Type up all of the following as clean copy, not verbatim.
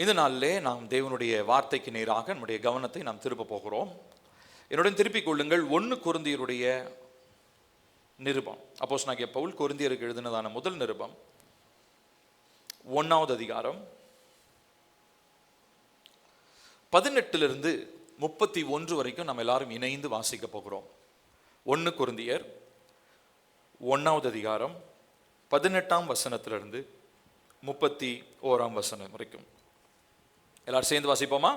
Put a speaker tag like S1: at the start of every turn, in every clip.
S1: இந்த நாளிலே நாம் தேவனுடைய வார்த்தைக்கு நேராக நம்முடைய கவனத்தை நாம் திருப்ப போகிறோம். என்னுடன் திருப்பிக் கொள்ளுங்கள் 1 கொரிந்தியருடைய நிருபம். அப்போஸ்தலனாகிய பவுல் கொரிந்தியருக்கு எழுதினதான முதல் நிருபம் 1வது அதிகாரம் 18 31 வரைக்கும் நம்ம எல்லாரும் இணைந்து வாசிக்க போகிறோம். 1 கொரிந்தியர் 1வது அதிகாரம் 18ஆம் வசனத்திலிருந்து 31ஆம் வசனம் வரைக்கும் எல்லாரும் சேர்ந்து வாசிப்போமா?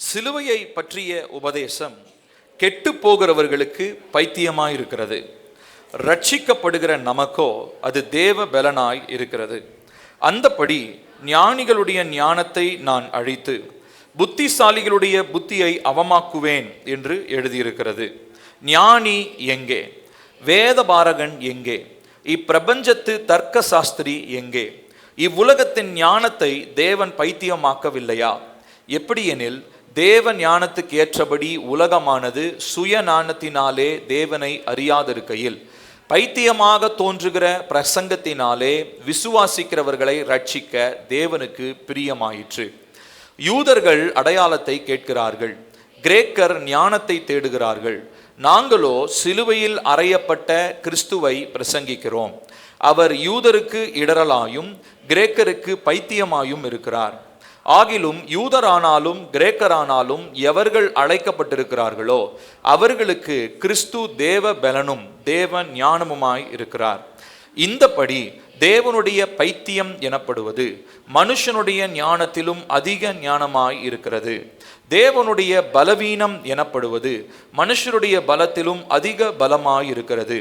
S1: சிலுவையை பற்றிய உபதேசம் கெட்டு போகிறவர்களுக்கு பைத்தியமாய் இருக்கிறது, ரட்சிக்கப்படுகிற நமக்கோ அது தேவ பலனாய் இருக்கிறது. அந்தபடி ஞானிகளுடைய ஞானத்தை நான் அழித்து புத்திசாலிகளுடைய புத்தியை அவமாக்குவேன் என்று எழுதியிருக்கிறது. ஞானி எங்கே? வேதபாரகன் எங்கே? இப்பிரபஞ்சத்து தர்க்க சாஸ்திரி எங்கே? இவ்வுலகத்தின் ஞானத்தை தேவன் பைத்தியமாக்கவில்லையா? எப்படியெனில் தேவ ஞானத்துக்கு ஏற்றபடி உலகமானது சுய ஞானத்தினாலே தேவனை அறியாதிருக்கையில் பைத்தியமாக தோன்றுகிற பிரசங்கத்தினாலே விசுவாசிக்கிறவர்களை ரட்சிக்க தேவனுக்கு பிரியமாயிற்று. யூதர்கள் அடையாளத்தை கேட்கிறார்கள், கிரேக்கர் ஞானத்தை தேடுகிறார்கள். நாங்களோ சிலுவையில் அறையப்பட்ட கிறிஸ்துவை பிரசங்கிக்கிறோம். அவர் யூதருக்கு இடரலாயும் கிரேக்கருக்கு பைத்தியமாயும் இருக்கிறார். ஆகிலும் யூதரானாலும் கிரேக்கரானாலும் எவர்கள் அழைக்கப்பட்டிருக்கிறார்களோ அவர்களுக்கு கிறிஸ்து தேவ பலனும் தேவ ஞானமுமாய் இருக்கிறார். இந்தபடி தேவனுடைய பைத்தியம் எனப்படுவது மனுஷனுடைய ஞானத்திலும் அதிக ஞானமாய் இருக்கிறது. தேவனுடைய பலவீனம் எனப்படுவது மனுஷருடைய பலத்திலும் அதிக பலமாய் இருக்கிறது.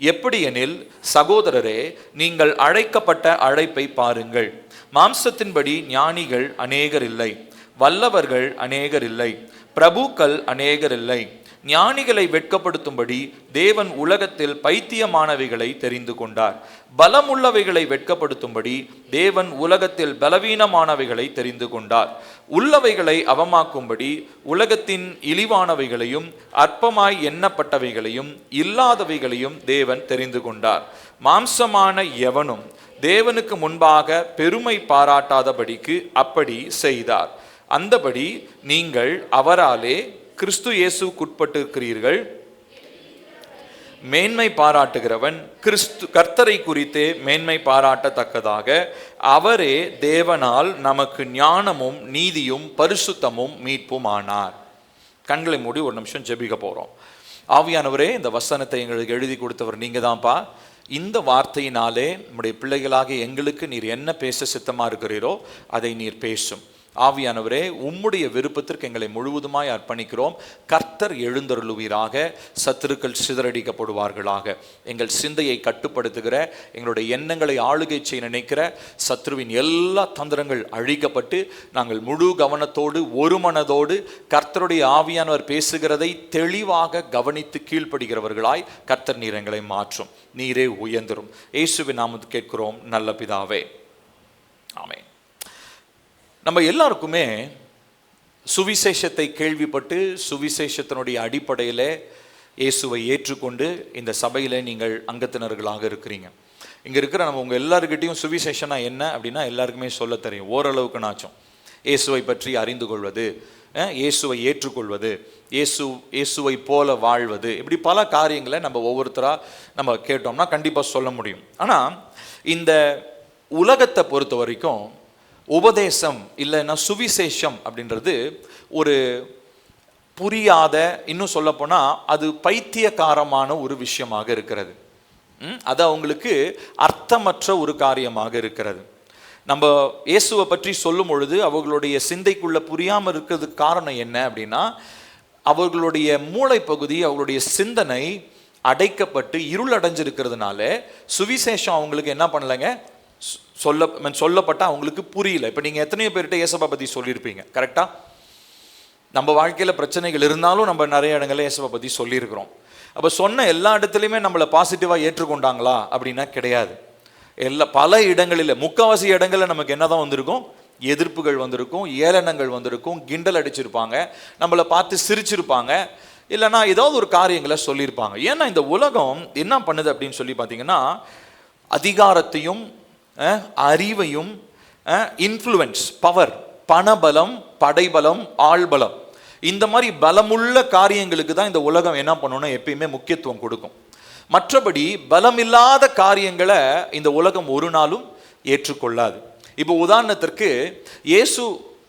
S1: எப்படியெனில் சகோதரரே, நீங்கள் அழைக்கப்பட்ட அழைப்பை பாருங்கள். மாம்சத்தின்படி ஞானிகள் அநேகர் இல்லை, வல்லவர்கள் அநேகர் இல்லை, பிரபுக்கள் அநேகர் இல்லை. ஞானிகளை வெட்கப்படுத்தும்படி தேவன் உலகத்தில் பைத்தியமானவைகளை தெரிந்து கொண்டார். பலமுள்ளவைகளை வெட்கப்படுத்தும்படி தேவன் உலகத்தில் பலவீனமானவைகளை தெரிந்து கொண்டார். உள்ளவைகளை அவமாக்கும்படி உலகத்தின் இழிவானவைகளையும் அற்பமாய் எண்ணப்பட்டவைகளையும் இல்லாதவைகளையும் தேவன் தெரிந்து கொண்டார். மாம்சமான எவனும் தேவனுக்கு முன்பாக பெருமை பாராட்டாதபடிக்கு அப்படி செய்தார். அந்தபடி நீங்கள் அவராலே கிறிஸ்து இயேசுக்குட்பட்டிருக்கிறீர்கள். மேன்மை பாராட்டுகிறவன் கர்த்தரை குறித்தே மேன்மை பாராட்டத்தக்கதாக அவரே தேவனால் நமக்கு ஞானமும் நீதியும் பரிசுத்தமும் மீட்புமானார். கண்களை மூடி ஒரு நிமிஷம் ஜெபிக்க போறோம். ஆவியானவரே, இந்த வசனத்தை எங்களுக்கு எழுதி கொடுத்தவர் நீங்க தான்ப்பா. இந்த வார்த்தையினாலே நம்முடைய பிள்ளைகளாக எங்களுக்கு நீர் என்ன பேச சித்தமா இருக்கிறீரோ அதை நீர் பேசும். ஆவியானவரே, உம்முடைய விருப்பத்திற்கு எங்களை முழுவதுமாய் அர்ப்பணிக்கிறோம். கர்த்தர் எழுந்தருளுவீராக, சத்துருக்கள் சிதறடிக்கப்படுவார்களாக. எங்கள் சிந்தையை கட்டுப்படுத்துகிற, எங்களுடைய எண்ணங்களை ஆளுகை செய்ய நினைக்கிற சத்ருவின் எல்லா தந்திரங்கள் அழிக்கப்பட்டு நாங்கள் முழு கவனத்தோடு ஒரு மனதோடு கர்த்தருடைய ஆவியானவர் பேசுகிறதை தெளிவாக கவனித்து கீழ்ப்படுகிறவர்களாய் கர்த்தர் நீர் எங்களை மாற்றும். நீரே உயர்ந்தரும். இயேசுவின் நாமத்தில் கேட்கிறோம் நல்ல பிதாவே, ஆமென். நம்ம எல்லாருக்குமே சுவிசேஷத்தை கேள்விப்பட்டு சுவிசேஷத்தினுடைய அடிப்படையில் இயேசுவை ஏற்றுக்கொண்டு இந்த சபையில் நீங்கள் அங்கத்தினர்களாக இருக்கிறீங்க. இங்கே இருக்கிற நம்ம உங்கள் எல்லாருக்கிட்டையும் சுவிசேஷனா என்ன அப்படின்னா எல்லாருக்குமே சொல்ல தெரியும் ஓரளவுக்கு நாச்சும். இயேசுவை பற்றி அறிந்து கொள்வது, இயேசுவை ஏற்றுக்கொள்வது, இயேசுவை போல வாழ்வது, இப்படி பல காரியங்களை நம்ம ஒவ்வொருத்தராக நம்ம கேட்டோம்னா கண்டிப்பாக சொல்ல முடியும். ஆனால் இந்த உலகத்தை பொறுத்த வரைக்கும் உபதேசம் இல்லைன்னா சுவிசேஷம் அப்படின்றது ஒரு புரியாத, இன்னும் சொல்ல போனால் அது பைத்தியக்காரமான ஒரு விஷயமாக இருக்கிறது. அது அவங்களுக்கு அர்த்தமற்ற ஒரு காரியமாக இருக்கிறது. நம்ம இயேசுவை பற்றி சொல்லும் பொழுது அவர்களுடைய சிந்தைக்குள்ள புரியாமல் இருக்கிறதுக்கு காரணம் என்ன அப்படின்னா, அவர்களுடைய மூளை பகுதி, அவர்களுடைய சிந்தனை அடைக்கப்பட்டு இருள் அடைஞ்சிருக்கிறதுனால சுவிசேஷம் அவங்களுக்கு என்ன பண்ணலைங்க, சொல்லப்பட்ட அவங்களுக்கு புரியல. இப்போ நீங்கள் எத்தனையோ பேர்கிட்ட இயேசுவை பற்றி சொல்லியிருப்பீங்க, கரெக்டாக? நம்ம வாழ்க்கையில் பிரச்சனைகள் இருந்தாலும் நம்ம நிறைய இடங்களில் இயேசுவை பற்றி சொல்லியிருக்கிறோம். அப்போ சொன்ன எல்லா இடத்துலையுமே நம்மளை பாசிட்டிவாக ஏற்றுக்கொண்டாங்களா அப்படின்னா கிடையாது. பல இடங்களில், முக்கால்வாசி இடங்களில் நமக்கு என்ன தான் வந்திருக்கும், எதிர்ப்புகள் வந்திருக்கும், ஏளனங்கள் வந்திருக்கும், கிண்டல் அடிச்சிருப்பாங்க, நம்மளை பார்த்து சிரிச்சிருப்பாங்க, இல்லைன்னா ஏதாவது ஒரு காரியங்களை சொல்லியிருப்பாங்க. ஏன்னா இந்த உலகம் என்ன பண்ணுது அப்படின்னு சொல்லி பார்த்தீங்கன்னா, அதிகாரத்தையும் அறிவையும் இன்ஃப்ளூயன்ஸ், பவர் பணபலம், படைபலம், ஆள்பலம், இந்த மாதிரி பலமுள்ள காரியங்களுக்கு தான் இந்த உலகம் என்ன பண்ணணும்னா எப்பயுமே முக்கியத்துவம் கொடுக்கும். மற்றபடி பலமில்லாத காரியங்களை இந்த உலகம் ஒரு நாளும் ஏற்றுக்கொள்ளாது. இப்போ உதாரணத்திற்கு இயேசு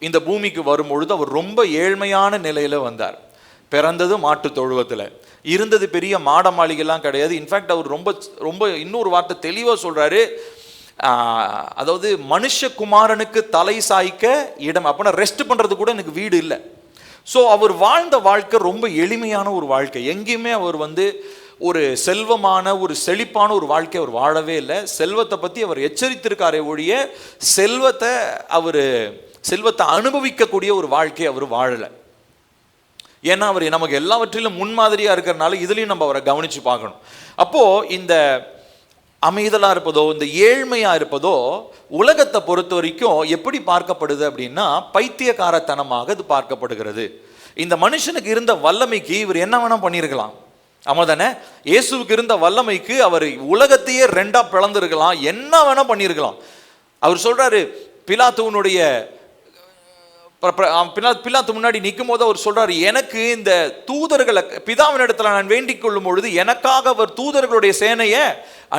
S1: இந்த பூமிக்கு வரும்பொழுது அவர் ரொம்ப ஏழ்மையான நிலையில வந்தார். பிறந்தது மாட்டு தொழுவத்தில், இருந்தது பெரிய மாட மாளிகைலாம் கிடையாது. இன்ஃபேக்ட் அவர் ரொம்ப ரொம்ப இன்னொரு வார்த்தை தெளிவாக சொல்றாரு, அதாவது மனுஷகுமாரனுக்கு தலை சாய்க்க இடம், அப்படின்னா ரெஸ்ட் பண்றது கூட எனக்கு வீடு இல்லை. ஸோ அவர் வாழ்ந்த வாழ்க்கை ரொம்ப எளிமையான ஒரு வாழ்க்கை. எங்கேயுமே அவர் ஒரு செல்வமான ஒரு செழிப்பான ஒரு வாழ்க்கை அவர் வாழவே இல்லை. செல்வத்தை பற்றி அவர் எச்சரித்திருக்காரே ஒழிய செல்வத்தை அனுபவிக்கக்கூடிய ஒரு வாழ்க்கையை அவர் வாழலை. ஏன்னா அவர் நமக்கு எல்லாவற்றிலும் முன்மாதிரியாக இருக்கிறனால இதுலேயும் நம்ம அவரை கவனித்து பார்க்கணும். அப்போது இந்த அமைதலாக இருப்பதோ, இந்த ஏழ்மையாக இருப்பதோ உலகத்தை பொறுத்த வரைக்கும் எப்படி பார்க்கப்படுது அப்படின்னா பைத்தியக்காரத்தனமாக இது பார்க்கப்படுகிறது. இந்த மனுஷனுக்கு இருந்த வல்லமைக்கு இவர் என்ன வேணால் பண்ணியிருக்கலாம், ஆமாம் தானே? இயேசுவுக்கு இருந்த வல்லமைக்கு அவர் உலகத்தையே ரெண்டா பிளந்திருக்கலாம், என்ன வேணா பண்ணியிருக்கலாம். அவர் சொல்றாரு, பிலாத்துவனுடைய பிலாத்து முன்னாடி நிற்கும் போது அவர் சொல்றாரு, எனக்கு இந்த தூதர்களை பிதாவின் இடத்துல நான் வேண்டிக் கொள்ளும் பொழுது எனக்காக அவர் தூதர்களுடைய சேனையை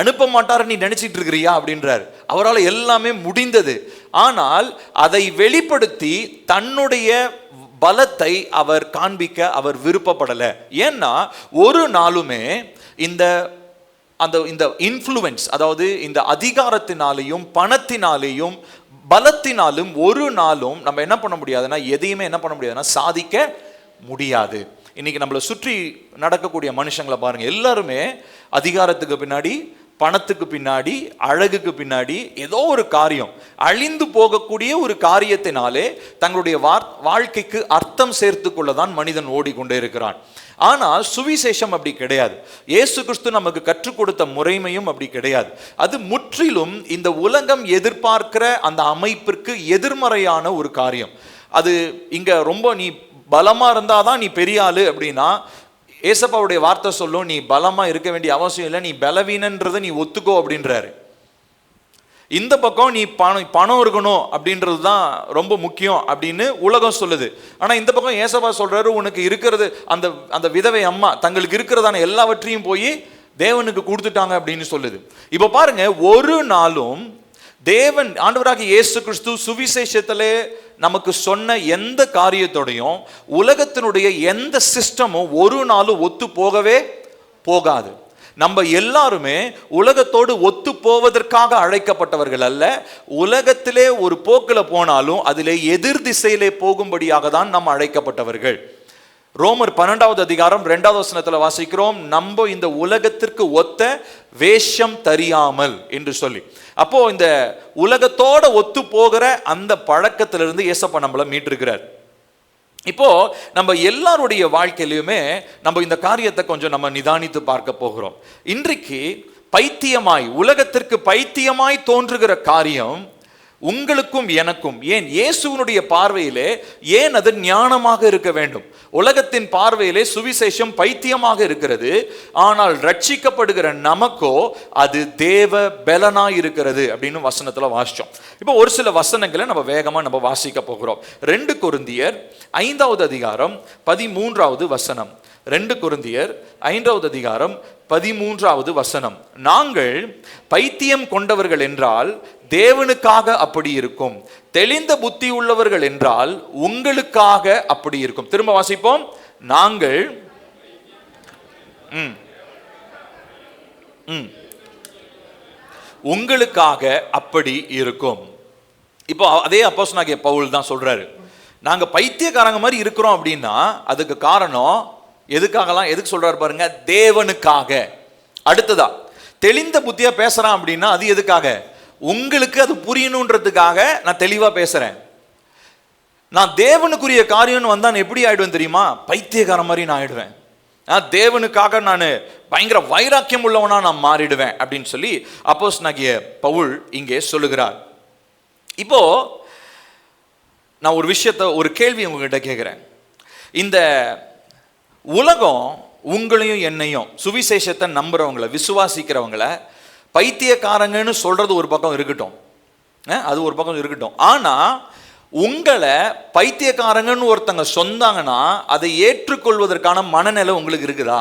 S1: அனுப்ப மாட்டார் நீ நினைச்சிட்டு இருக்கிறியா அப்படின்றார். அவரால் எல்லாமே முடிந்தது. ஆனால் அதை வெளிப்படுத்தி தன்னுடைய பலத்தை அவர் காண்பிக்க அவர் விருப்பப்படலை. ஏன்னா ஒரு நாளுமே இந்த இன்ஃப்ளூயன்ஸ், அதாவது இந்த அதிகாரத்தினாலேயும் பணத்தினாலேயும் பலத்தினாலும் ஒரு நாளும் நம்ம என்ன பண்ண முடியாதுன்னா எதையுமே என்ன பண்ண முடியாதுன்னா சாதிக்க முடியாது. இன்னைக்கு நம்மளை சுற்றி நடக்கக்கூடிய மனுஷங்களை பாருங்க, எல்லாருமே அதிகாரத்துக்கு பின்னாடி, பணத்துக்கு பின்னாடி, அழகுக்கு பின்னாடி ஏதோ ஒரு காரியம், அழிந்து போகக்கூடிய ஒரு காரியத்தினாலே தங்களுடைய வாழ்க்கைக்கு அர்த்தம் சேர்த்து கொள்ளதான் மனிதன் ஓடிக்கொண்டே இருக்கிறான். ஆனால் சுவிசேஷம் அப்படி கிடையாது. இயேசு கிறிஸ்து நமக்கு கற்றுக் கொடுத்த முறைமையும் அப்படி கிடையாது. அது முற்றிலும் இந்த உலகம் எதிர்பார்க்கிற அந்த அமைப்பிற்கு எதிர்மறையான ஒரு காரியம். அது இங்க ரொம்ப நீ பலமா இருந்தாதான் நீ பெரிய ஆளு அப்படின்னா ஏசப்பாவுடைய வார்த்தை சொல்லும், நீ பலமா இருக்க வேண்டிய அவசியம் இல்லை, நீ பலவீனன்றதை நீ ஒத்துக்கோ அப்படின்றாரு. இந்த பக்கம் நீ பணம் இருக்கணும் அப்படின்றது தான் ரொம்ப முக்கியம் அப்படின்னு உலகம் சொல்லுது. ஆனா இந்த பக்கம் ஏசப்பா சொல்றாரு, உனக்கு இருக்கிறது அந்த விதவை அம்மா தங்களுக்கு இருக்கிறதான எல்லாவற்றையும் போய் தேவனுக்கு கொடுத்துட்டாங்க அப்படின்னு சொல்லுது. இப்ப பாருங்க, ஒரு நாளும் தேவன் ஆண்டவராகிய இயேசு கிறிஸ்து சுவிசேஷத்திலே நமக்கு சொன்ன எந்த காரியத்தோடையும் உலகத்தினுடைய எந்த சிஸ்டமும் ஒரு நாளும் ஒத்து போகவே போகாது. நம்ம எல்லாருமே உலகத்தோடு ஒத்து போவதற்காக அழைக்கப்பட்டவர்கள் அல்ல. உலகத்திலே ஒரு போக்கில் போனாலும் அதிலே எதிர் திசையிலே போகும்படியாக தான் நம்ம அழைக்கப்பட்டவர்கள். ரோமர் 12வது அதிகாரம் 2வது வசனத்தில் வாசிக்கிறோம், நம்ம இந்த உலகத்திற்கு ஒத்த வேஷம் தெரியாமல் என்று சொல்லி. அப்போ இந்த உலகத்தோட ஒத்து போகிற அந்த பழக்கத்திலிருந்து இயேசப்பா நம்மளை மீட்டிருக்கிறார். இப்போ நம்ம எல்லாருடைய வாழ்க்கையிலுமே நம்ம இந்த காரியத்தை கொஞ்சம் நம்ம நிதானித்து பார்க்க போகிறோம். இன்றைக்கு பைத்தியமாய், உலகத்திற்கு பைத்தியமாய் தோன்றுகிற காரியம் உங்களுக்கும் எனக்கும், ஏன் இயேசுவினுடைய பார்வையிலே ஏன் அது ஞானமாக இருக்க வேண்டும்? உலகத்தின் பார்வையிலே சுவிசேஷம் பைத்தியமாக இருக்கிறது, ஆனால் ரட்சிக்கப்படுகிற நமக்கோ அது தேவ பலனாய் இருக்கிறது அப்படின்னு வசனத்துல வாசிச்சோம். இப்போ ஒரு சில வசனங்களை நம்ம வேகமா நம்ம வாசிக்க போகிறோம். 2 கொரிந்தியர் 5வது அதிகாரம் 13வது வசனம். 2 கொரிந்தியர் 5வது அதிகாரம் 13வது வசனம். நாங்கள் பைத்தியம் கொண்டவர்கள் என்றால் தேவனுக்காக அப்படி இருக்கும், தெளிந்த புத்தி உள்ளவர்கள் என்றால் உங்களுக்காக அப்படி இருக்கும். திரும்ப வாசிப்போம். நாங்கள் உங்களுக்காக அப்படி இருக்கும். இப்போ அதே அப்போஸ்தலனாகிய பவுல் தான் சொல்றாரு, நாங்க பைத்தியக்காரங்க மாதிரி இருக்கிறோம் அப்படின்னா அதுக்கு காரணம் எதுக்கு சொல்றாரு பாருங்க, தேவனுக்காக. அடுத்ததா தெளிந்த புத்தியா பேசுறான் அப்படின்னா அது எதுக்காக? உங்களுக்கு அது புரியணுன்றதுக்காக நான் தெளிவா பேசுறேன். நான் தேவனுக்குரிய காரியம்னு வந்தா நான் எப்படி ஆயிடுவேன் தெரியுமா? பைத்தியக்கார மாதிரி நான் ஆயிடுவேன். தேவனுக்காக நான் பயங்கர வைராக்கியம் உள்ளவனா நான் மாறிடுவேன் அப்படின்னு சொல்லி அப்போஸ்தலனாகிய பவுல் இங்கே சொல்லுகிறார். இப்போ நான் ஒரு கேள்வி உங்ககிட்ட கேட்கிறேன். இந்த உலகம் உங்களையும் என்னையும், சுவிசேஷத்தை நம்புறவங்களை, விசுவாசிக்கிறவங்களை பைத்தியக்காரங்கன்னு சொல்றது ஒரு பக்கம் இருக்கட்டும், அது ஒரு பக்கம் இருக்கட்டும். ஆனா உங்களை பைத்தியக்காரங்கன்னு ஒருத்தங்க சொன்னாங்கன்னா அதை ஏற்றுக்கொள்வதற்கான மனநிலை உங்களுக்கு இருக்குதா?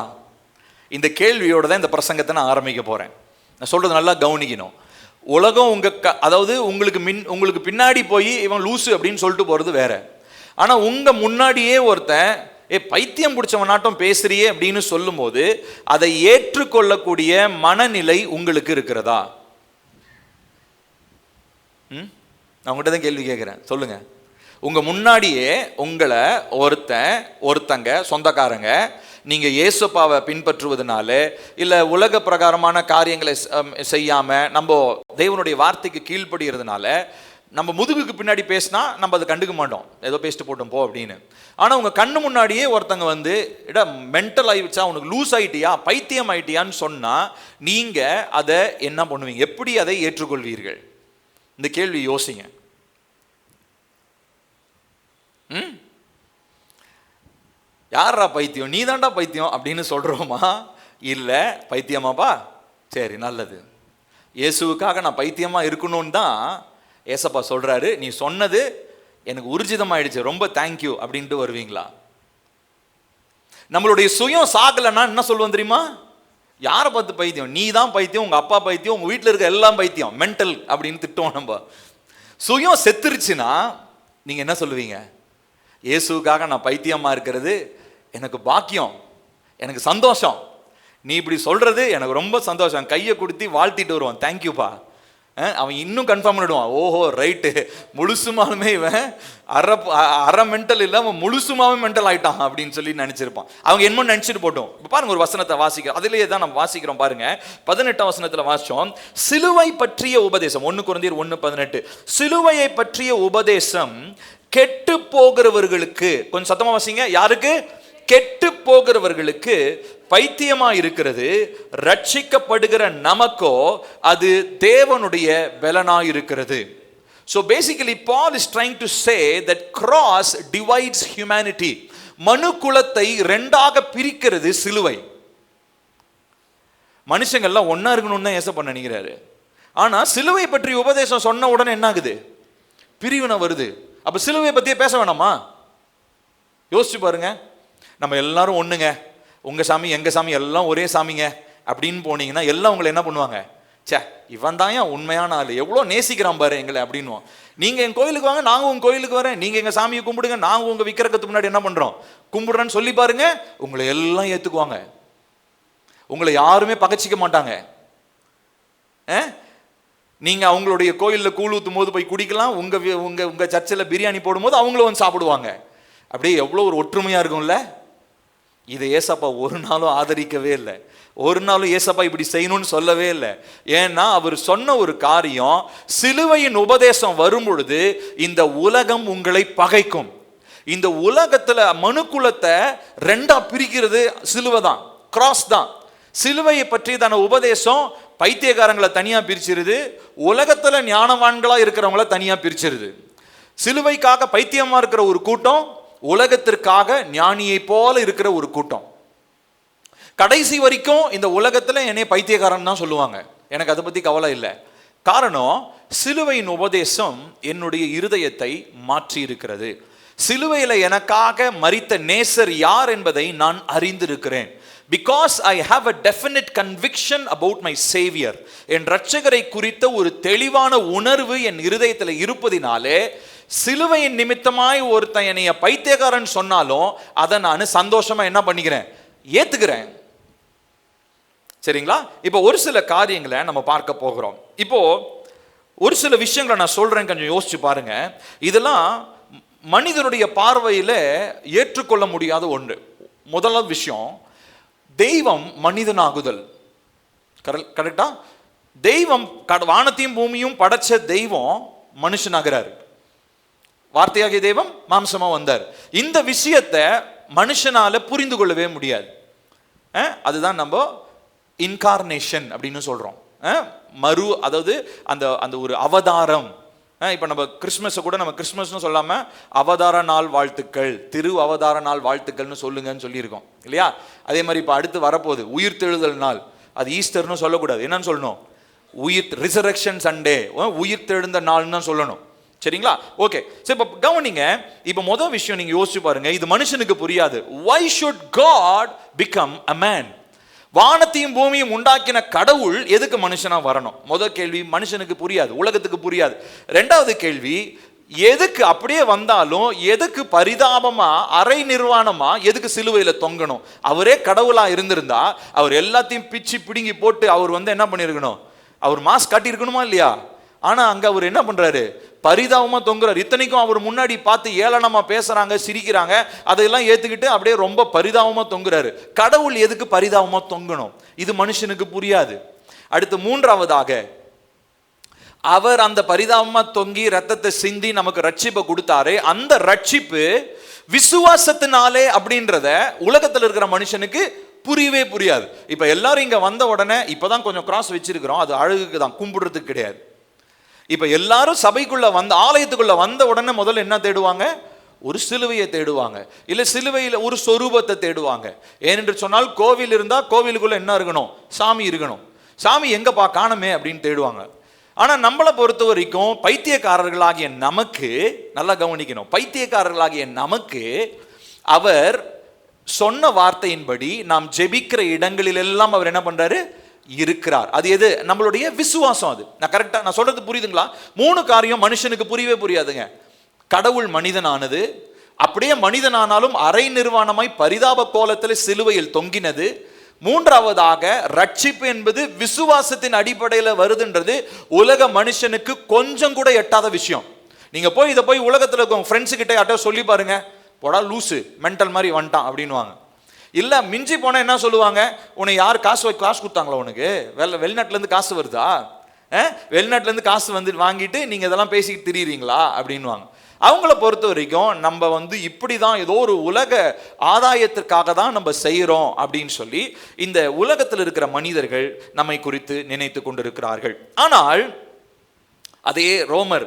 S1: இந்த கேள்வியோட தான் இந்த பிரசங்கத்தை நான் ஆரம்பிக்க போறேன். நான் சொல்றது நல்லா கவனிக்கணும். உலகம் அதாவது உங்களுக்கு பின்னாடி போய் இவன் லூசு அப்படின்னு சொல்லிட்டு போறது வேற. ஆனா உங்க முன்னாடியே ஒருத்தன் பைத்தியம் பிடிச்சவனாட்டம் பேசுறியே அப்படின்னு சொல்லும் போது அதை ஏற்றுக்கொள்ளக்கூடிய மனநிலை உங்களுக்கு இருக்கிறதா? நான் உங்கள்கிட்ட தான் கேள்வி கேட்கிறேன், சொல்லுங்க. உங்க முன்னாடியே உங்களை ஒருத்தங்க சொந்தக்காரங்க நீங்க இயேசுப்பாவை பின்பற்றுவதனால இல்ல உலக பிரகாரமான காரியங்களை செய்யாம நம்ம தேவனுடைய வார்த்தைக்கு கீழ்ப்படுகிறதுனால நம்ம முதுகுக்கு பின்னாடி பேசினா நம்ம அதை கண்டுக்க மாட்டோம், ஏதோ பேசிட்டு போட்டோம் போ அப்படின்னு. ஆனா உங்க கண்ணு முன்னாடியே ஒருத்தங்க வந்து மென்டல் ஆயிடுச்சா, உனக்கு லூஸ் ஆயிட்டியா, பைத்தியம் ஆயிட்டியான்னு சொன்னா நீங்க அதை என்ன பண்ணுவீங்க? எப்படி அதை ஏற்றுக்கொள்வீர்கள்? இந்த கேள்வி யோசிங்க. யாரா பைத்தியம், நீ தான்டா பைத்தியம் அப்படின்னு சொல்றோமா? இல்ல பைத்தியமாப்பா, சரி நல்லது, இயேசுவுக்காக நான் பைத்தியமா இருக்கணும்னு தான் ஏசப்பா சொல்றாரு, நீ சொன்னது எனக்கு ஊர்ஜிதமாயிடுச்சு, ரொம்ப தேங்க்யூ அப்படின்ட்டு வருவீங்களா? நம்மளுடைய சுயம் சாகலைன்னா என்ன சொல்லுவோம் தெரியுமா? யாரை பார்த்து பைத்தியம், நீ தான் பைத்தியம், உங்க அப்பா பைத்தியம், உங்க வீட்டில் இருக்க எல்லாம் பைத்தியம், மென்டல் அப்படின்னு திட்டோம் நம்ம. சுயம் செத்துருச்சுன்னா நீங்க என்ன சொல்லுவீங்க? இயேசுக்காக நான் பைத்தியமா இருக்கிறது எனக்கு பாக்கியம், எனக்கு சந்தோஷம், நீ இப்படி சொல்றது எனக்கு ரொம்ப சந்தோஷம், கையை கொடுத்து வாழ்த்திட்டு வருவான், தேங்க்யூப்பா. அவன் இன்னும் கன்ஃபார்ம் பண்ணிடுவான், ஓஹோ ரைட்டு, முழுசுமாலுமே இவன் அரை மென்டல் இல்லை, அவன் முழுசுமாவே மென்டல் ஆயிட்டான் அப்படின்னு சொல்லி நினைச்சிருப்பான். அவங்க என்ன நினைச்சிட்டு போட்டோம். இப்போ பாருங்க, ஒரு வசனத்தை வாசிக்கிறோம், அதிலேயே தான் நம்ம வாசிக்கிறோம் பாருங்க. 18ஆம் வசனத்தில் வாசிச்சோம், சிலுவை பற்றிய உபதேசம். 1 கொரிந்தியர் 1:18. சிலுவையை பற்றிய உபதேசம் கெட்டு போகிறவர்களுக்கு, கொஞ்சம் சத்தமா வாசிங்க, யாருக்கு? கெட்டு போகிறவர்களுக்கு பைத்தியமா இருக்கிறது, ரட்சிக்கப்படுகிற நமக்கோ அது தேவனுடைய பலனாய் இருக்கிறது. So basically Paul is trying to say that cross divides humanity. மனு குலத்தை ரெண்டாக பிரிக்கிறது சிலுவை. மனுஷங்கள்லாம் ஒன்னா இருக்கணும்னு தான் ஏசப்பா நினைக்கிறாரு. ஆனா சிலுவை பற்றி உபதேசம் சொன்ன உடனே என்ன ஆகுது? பிரிவினை வருது. அப்ப சிலுவை பத்தியே பேச வேணாமா? யோசிச்சு பாருங்க. நம்ம எல்லாரும் ஒண்ணுங்க, உங்க சாமி எங்க சாமி எல்லாம் ஒரே சாமிங்க அப்படின்னு போனீங்கன்னா எல்லாம் உங்களை என்ன பண்ணுவாங்க? சே, இவன் தான் ஏன் உண்மையான ஆளு, எவ்வளோ நேசிக்கிறான் பாரு எங்களை அப்படின்னுவோம். நீங்க என் கோயிலுக்கு வாங்க, நாங்க உங்க கோயிலுக்கு வரேன், நீங்க எங்க சாமியை கும்பிடுங்க, நாங்க உங்க விக்கிரகத்துக்கு முன்னாடி என்ன பண்றோம்? கும்பிடுறேன்னு சொல்லி பாருங்க, உங்களை எல்லாம் ஏத்துக்குவாங்க, உங்களை யாருமே பகச்சிக்க மாட்டாங்க. நீங்க அவங்களுடைய கோயிலில் கூழ் ஊத்தும் போது போய் குடிக்கலாம், உங்க உங்க உங்க சர்ச்சில் பிரியாணி போடும்போது அவங்களும் வந்து சாப்பிடுவாங்க. அப்படியே எவ்வளோ ஒரு ஒற்றுமையா இருக்கும்ல. இதை ஏசப்பா ஒரு நாளும் ஆதரிக்கவே இல்லை, ஒரு நாளும் ஏசப்பா இப்படி செய்யணும்னு சொல்லவே இல்லை. ஏன்னா அவர் சொன்ன ஒரு காரியம், சிலுவையின் உபதேசம் வரும் பொழுது இந்த உலகம் உங்களை பகைக்கும். இந்த உலகத்துல மனுக்குலத்தை ரெண்டா பிரிக்கிறது சிலுவை தான், கிராஸ் தான். சிலுவையை பற்றியதான உபதேசம் பைத்தியக்காரங்களை தனியா பிரிச்சிருது, உலகத்துல ஞானவான்களா இருக்கிறவங்கள தனியா பிரிச்சிருது. சிலுவைக்காக பைத்தியமா இருக்கிற ஒரு கூட்டம், உலகத்திற்காக ஞானியை போல இருக்கிற ஒரு கூட்டம். கடைசி வரைக்கும் இந்த உலகத்துல என்னை பைத்தியக்காரன் தான் சொல்லுவாங்க, எனக்கு அதை பத்தி கவலை இல்லை. காரணம், சிலுவையின் உபதேசம் என்னுடைய இருதயத்தை மாற்றி இருக்கிறது. சிலுவையில எனக்காக மரித்த நேசர் யார் என்பதை நான் அறிந்திருக்கிறேன். Because I have a definite conviction about my savior, என் இரட்சகரை குறித்த ஒரு தெளிவான உணர்வு என் இருதயத்தில் இருப்பதினாலே சிலுவையின் நிமித்தமாய் ஒருத்தன் என்னைய பைத்தியக்காரன் சொன்னாலும் அதை நான் சந்தோஷமா என்ன பண்ணிக்கிறேன்? ஏத்துக்கிறேன். சரிங்களா? இப்போ ஒரு சில காரியங்களை நம்ம பார்க்க போகிறோம். இப்போ ஒரு சில விஷயங்களை நான் சொல்றேன், கொஞ்சம் யோசிச்சு பாருங்க. இதெல்லாம் மனிதனுடைய பார்வையில ஏற்றுக்கொள்ள முடியாத ஒன்று. முதலாவது விஷயம், தெய்வம் மனிதனாகுதல். கரெக்டா? தெய்வம் வானத்தையும் பூமியும் படைச்ச தெய்வம் மனுஷனாகிறாரு. வார்த்தையாகிய தெய்வம் மாம்சமா வந்தார். இந்த விஷயத்தை மனுஷனால புரிந்து கொள்ளவே முடியாது. அதுதான் நம்ம இன்கார்னேஷன் அப்படின்னு சொல்றோம். அதாவது அந்த அந்த ஒரு அவதாரம். இப்போ நம்ம கிறிஸ்மஸை கூட நம்ம கிறிஸ்மஸ்னு சொல்லாம அவதார நாள் வாழ்த்துக்கள், திரு அவதார நாள் வாழ்த்துக்கள்னு சொல்லுங்கன்னு சொல்லியிருக்கோம் இல்லையா? அதே மாதிரி இப்போ அடுத்து வரப்போகுது உயிர்த்தெழுதல் நாள். அது ஈஸ்டர்னு சொல்லக்கூடாது, என்னன்னு சொல்லணும்? ரிசரக்ஷன் சண்டே, உயிர்த்தெழுந்த நாள்னு தான் சொல்லணும். சரிங்களா? ஓகே. சரி, இப்போ கவனிங்க. இப்போ முதல் விஷயம் நீங்க யோசிச்சு பாருங்க, இது மனுஷனுக்கு புரியாது. why should God become a man? வானத்தையும் பூமியும் உண்டாக்கின கடவுள் எதுக்கு மனுஷனா வரணும்? முதல் கேள்வி மனுஷனுக்கு புரியாது, உலகத்துக்கு புரியாது. ரெண்டாவது கேள்வி, எதுக்கு அப்படியே வந்தாலும் எதுக்கு பரிதாபமா அரை நிர்வாணமா எதுக்கு சிலுவையில தொங்கணும்? அவரே கடவுளா இருந்திருந்தா அவர் எல்லாத்தையும் பிச்சு பிடுங்கி போட்டு அவர் என்ன பண்ணிருக்கணும்? அவர் மாஸ்க் காட்டி இருக்கணுமா இல்லையா? ஆனா அங்க அவர் என்ன பண்றாரு? பரிதாபமா தொங்குறாரு. இத்தனைக்கும் அவர் முன்னாடி பார்த்து ஏளனமா பேசுறாங்க, சிரிக்கிறாங்க, அதையெல்லாம் ஏத்துக்கிட்டு அப்படியே ரொம்ப பரிதாபமா தொங்குறாரு. கடவுள் எதுக்கு பரிதாபமா தொங்கணும்? இது மனுஷனுக்கு புரியாது. அடுத்து மூன்றாவதாக, அவர் அந்த பரிதாபமா தொங்கி ரத்தத்தை சிந்தி நமக்கு ரட்சிப்பை கொடுத்தாரு. அந்த ரட்சிப்பு விசுவாசத்தினாலே அப்படின்றத உலகத்தில் இருக்கிற மனுஷனுக்கு புரியவே புரியாது. இப்ப எல்லாரும் இங்க வந்த உடனே இப்பதான் கொஞ்சம் கிராஸ் வச்சிருக்கிறோம், அது அழகுக்கு தான், கும்பிடுறதுக்கு கிடையாது. இப்ப எல்லாரும் சபைக்குள்ள வந்த ஆலயத்துக்குள்ள வந்த உடனே முதல்ல என்ன தேடுவாங்க? ஒரு சிலுவையை தேடுவாங்க, இல்ல சிலுவையில் ஒரு சொரூபத்தை தேடுவாங்க. ஏனென்று சொன்னால் கோவில் இருந்தா கோவிலுக்குள்ள என்ன இருக்கணும்? சாமி இருக்கணும். சாமி எங்கப்பா காணமே அப்படின்னு தேடுவாங்க. ஆனா நம்மளை பொறுத்த வரைக்கும் பைத்தியக்காரர்களாகிய நமக்கு, நல்லா கவனிக்கணும், பைத்தியக்காரர்களாகிய நமக்கு அவர் சொன்ன வார்த்தையின்படி நாம் ஜெபிக்கிற இடங்களில் எல்லாம் அவர் என்ன பண்றாரு? இருக்கிறார். அது எது? நம்மளுடைய விசுவாசம். அது நான் கரெக்டா நான் சொல்றது புரியுதுங்களா? மூணு காரியம் மனுஷனுக்கு புரியவே புரியாதுங்க. கடவுள் மனிதனானது, அப்படியே மனிதனானாலும் அரை நிர்வாணமாய் பரிதாப கோலத்தில் சிலுவையில் தொங்கினது. மூன்றாவதாக, ரட்சிப்பு என்பது விசுவாசத்தின் அடிப்படையில் வருதுன்றது உலக மனுஷனுக்கு கொஞ்சம் கூட எட்டாத விஷயம். நீங்க போய் இதை போய் உலகத்தில் இருக்க ஃப்ரெண்ட்ஸு கிட்ட யார்ட்ட சொல்லி பாருங்க, போடா லூசு, மென்டல் மாதிரி வந்துட்டான் அப்படின்வாங்க. இல்ல மிஞ்சி போனா என்ன சொல்லுவாங்க? உன்னை யார் காசு கொடுத்தாங்களா? உனக்கு வெளிநாட்டுல இருந்து காசு வருதா? வெளிநாட்டுல இருந்து காசு வந்து வாங்கிட்டு நீங்க இதெல்லாம் பேசிக்கிட்டு திரியுறீங்களா அப்படின்வாங்க. அவங்கள பொறுத்த வரைக்கும் நம்ம இப்படிதான் ஏதோ ஒரு உலக ஆதாயத்திற்காக தான் நம்ம செய்யறோம் அப்படின்னு சொல்லி இந்த உலகத்தில் இருக்கிற மனிதர்கள் நம்மை குறித்து நினைத்து கொண்டிருக்கிறார்கள். ஆனால் அதே ரோமர்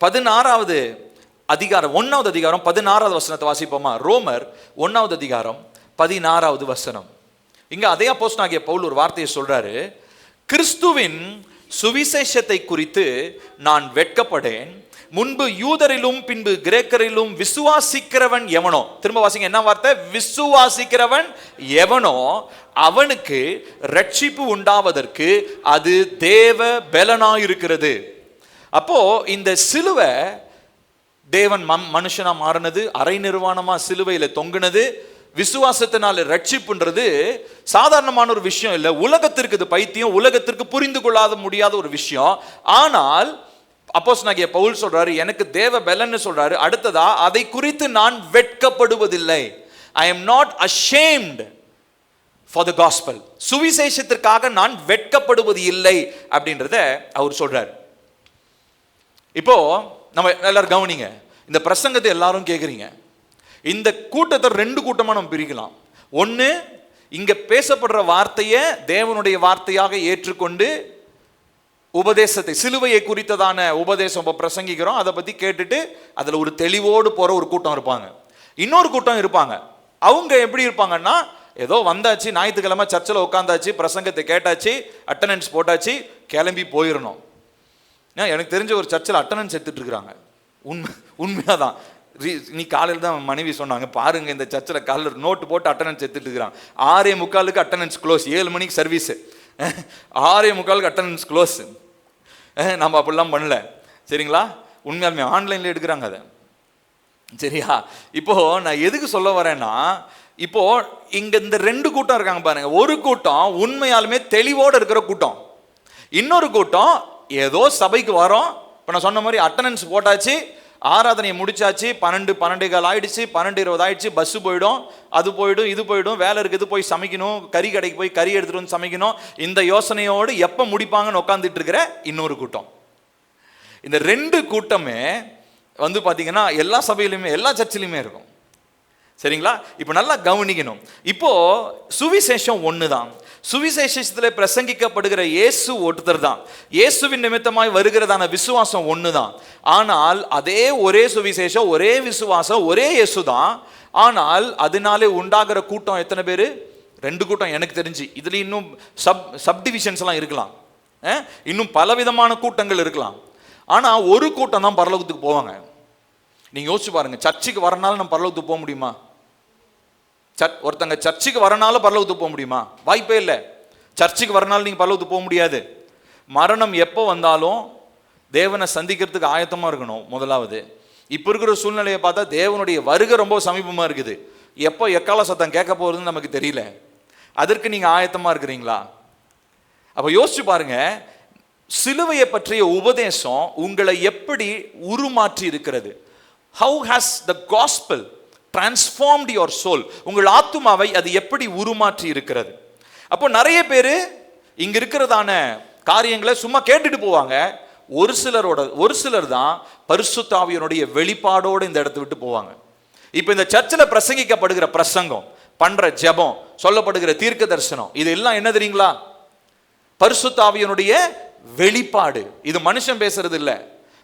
S1: 16வது அதிகாரம் 1வது அதிகாரம் 16வது வசனத்தை வாசிப்போமா? ரோமர் 1வது அதிகாரம் 16வது வசனம். இங்க அதே அப்போஸ்தலனாகிய பவுல் ஒரு வார்த்தையை சொல்றாரு, கிறிஸ்துவின் சுவிசேஷத்தை குறித்து நான் வெட்கப்படேன், முன்பு யூதரிலும் பின்பு கிரேக்கரிலும் விசுவாசிக்கிறவன் எவனோ. திரும்ப வாசிங்க, என்ன வார்த்தை? விசுவாசிக்கிறவன் எவனோ அவனுக்கு ரட்சிப்பு உண்டாவதற்கு அது தேவ பலனாயிருக்கிறது. அப்போ இந்த சிலுவை தேவன் மனுஷனா மாறினது, அரை நிர்வாணமா சிலுவையில தொங்குனது, விசுவாசத்தினால ரட்சிப்புன்றது சாதாரணமான ஒரு விஷயம் இல்லை. உலகத்திற்கு இது பைத்தியம், உலகத்திற்கு புரிந்து கொள்ளாத முடியாத ஒரு விஷயம். ஆனால் அப்போஸ்தலனாகிய பவுல் சொல்றாரு, எனக்கு தேவ பலன்னு சொல்றாரு. அடுத்ததா, அதை குறித்து நான் வெட்கப்படுவதில்லை. I am not ashamed for the gospel. சுவிசேஷத்திற்காக நான் வெட்கப்படுவது இல்லை அப்படின்றத அவர் சொல்றாரு. இப்போ நம்ம எல்லாரும் கவனிங்க, இந்த பிரசங்கத்தை எல்லாரும் கேட்குறீங்க. இந்த கூட்டத்தை ரெண்டு கூட்டமா நம்ம பிரிக்கலாம். ஒன்று, இங்க பேசப்படுற வார்த்தையை தேவனுடைய வார்த்தையாக ஏற்றுக்கொண்டு உபதேசத்தை, சிலுவையை குறித்ததான உபதேசம் பிரசங்கிக்கிறோம், அதை பத்தி கேட்டுட்டு அதுல ஒரு தெளிவோடு போற ஒரு கூட்டம் இருப்பாங்க. இன்னொரு கூட்டம் இருப்பாங்க, அவங்க எப்படி இருப்பாங்கன்னா, ஏதோ வந்தாச்சு, ஞாயிற்றுக்கிழமை சர்ச்சில் உட்காந்தாச்சு, பிரசங்கத்தை கேட்டாச்சு, அட்டண்டன்ஸ் போட்டாச்சு, கிளம்பி போயிடணும். எனக்கு தெரிஞ்ச ஒரு சர்ச்சில் அட்டண்டன்ஸ் எடுத்துட்டு இருக்கிறாங்க. உண்மையாதான். நீ காலையில் தான் மனைவி சொன்னாங்க, பாருங்க இந்த சர்ச்சில் காலையில் நோட்டு போட்டு அட்டண்டன்ஸ் எடுத்துட்டு இருக்கிறாங்க. 6:45 அட்டண்டன்ஸ் க்ளோஸ், 7 மணிக்கு சர்வீஸ், 6:45 அட்டண்டன்ஸ் க்ளோஸ். நம்ம அப்படிலாம் பண்ணல, சரிங்களா? உண்மையாலுமே ஆன்லைனில் எடுக்கிறாங்க அதை, சரியா? இப்போ நான் எதுக்கு சொல்ல வரேன்னா, இப்போ இங்க இந்த ரெண்டு கூட்டம் இருக்காங்க பாருங்க. ஒரு கூட்டம் உண்மையாலுமே தெளிவோடு இருக்கிற கூட்டம், இன்னொரு கூட்டம் ஏதோ சபைக்கு வரோம், இப்போ நான் சொன்ன மாதிரி அட்டண்டன்ஸ் போட்டாச்சு, ஆராதனையை முடிச்சாச்சு, 12:15 ஆயிடுச்சு, 12:20 ஆயிடுச்சு, பஸ்ஸு போயிடும், அது போயிடும், இது போயிடும், வேலை இருக்குது, போய் சமைக்கணும், கறி கடைக்கு போய் கறி எடுத்துட்டு வந்து சமைக்கணும், இந்த யோசனையோடு எப்போ முடிப்பாங்கன்னு உட்காந்துட்டு இருக்கிற இன்னொரு கூட்டம். இந்த ரெண்டு கூட்டமே பார்த்தீங்கன்னா எல்லா சபையிலுமே எல்லா சர்ச்சிலுமே இருக்கும், சரிங்களா? இப்போ நல்லா கவனிக்கணும். இப்போ சுவிசேஷம் ஒன்று தான், சுவிசேஷத்தில் பிரசங்கிக்கப்படுகிற இயேசு ஒருத்தர் தான், இயேசுவின் நிமித்தமாய் வருகிறதான விசுவாசம் ஒன்று தான். ஆனால் அதே ஒரே சுவிசேஷம், ஒரே விசுவாசம், ஒரே இயேசு தான். ஆனால் அதனாலே உண்டாகிற கூட்டம் எத்தனை பேர்? ரெண்டு கூட்டம் எனக்கு தெரிஞ்சு. இதுல இன்னும் சப் டிவிஷன்ஸ் எல்லாம் இருக்கலாம், இன்னும் பலவிதமான கூட்டங்கள் இருக்கலாம். ஆனால் ஒரு கூட்டம் தான் பரலோகத்துக்கு போவாங்க. நீங்கள் யோசிச்சு பாருங்க, சர்ச்சுக்கு வரனால நம்ம பரலோகத்துக்கு போக முடியுமா? ஒருத்தங்க சர்ச்சுக்கு வரனால பரலோகத்துக்கு போக முடியுமா? வாய்ப்பே இல்லை. சர்ச்சுக்கு வரனால நீங்கள் பரலோகத்துக்கு போக முடியாது. மரணம் எப்போ வந்தாலும் தேவனை சந்திக்கிறதுக்கு ஆயத்தமாக இருக்கணும். முதலாவது, இப்போ இருக்கிற சூழ்நிலையை பார்த்தா தேவனுடைய வருகை ரொம்ப சமீபமாக இருக்குது. எப்போ எக்கால சத்தம் கேட்க போகிறதுன்னு நமக்கு தெரியல. அதற்கு நீங்கள் ஆயத்தமாக இருக்கிறீங்களா? அப்போ யோசிச்சு பாருங்க, சிலுவையை பற்றிய உபதேசம் உங்களை எப்படி உருமாற்றி இருக்கிறது? How has the gospel transformed your soul? உங்கள் ஆத்துமாவை அது எப்படி உருமாற்றி இருக்கிறது? அப்போ நிறைய பேர் இங்க இருக்கிறதான காரியங்களை சும்மா கேட்டுட்டு போவாங்க. ஒரு சிலர் தான் பரிசுத்த ஆவியினுடைய வெளிப்பாடோடு இந்த இடத்தை விட்டு போவாங்க. இப்போ இந்த சர்ச்சில் பிரசங்கிக்கப்படுகிற பிரசங்கம், பண்ற ஜெபம், சொல்லப்படுகிற தீர்க்க தரிசனம், இது எல்லாம் என்ன தெரியுங்களா? பரிசுத்த ஆவியினுடைய வெளிப்பாடு. இது மனுஷன் பேசுறது இல்லை.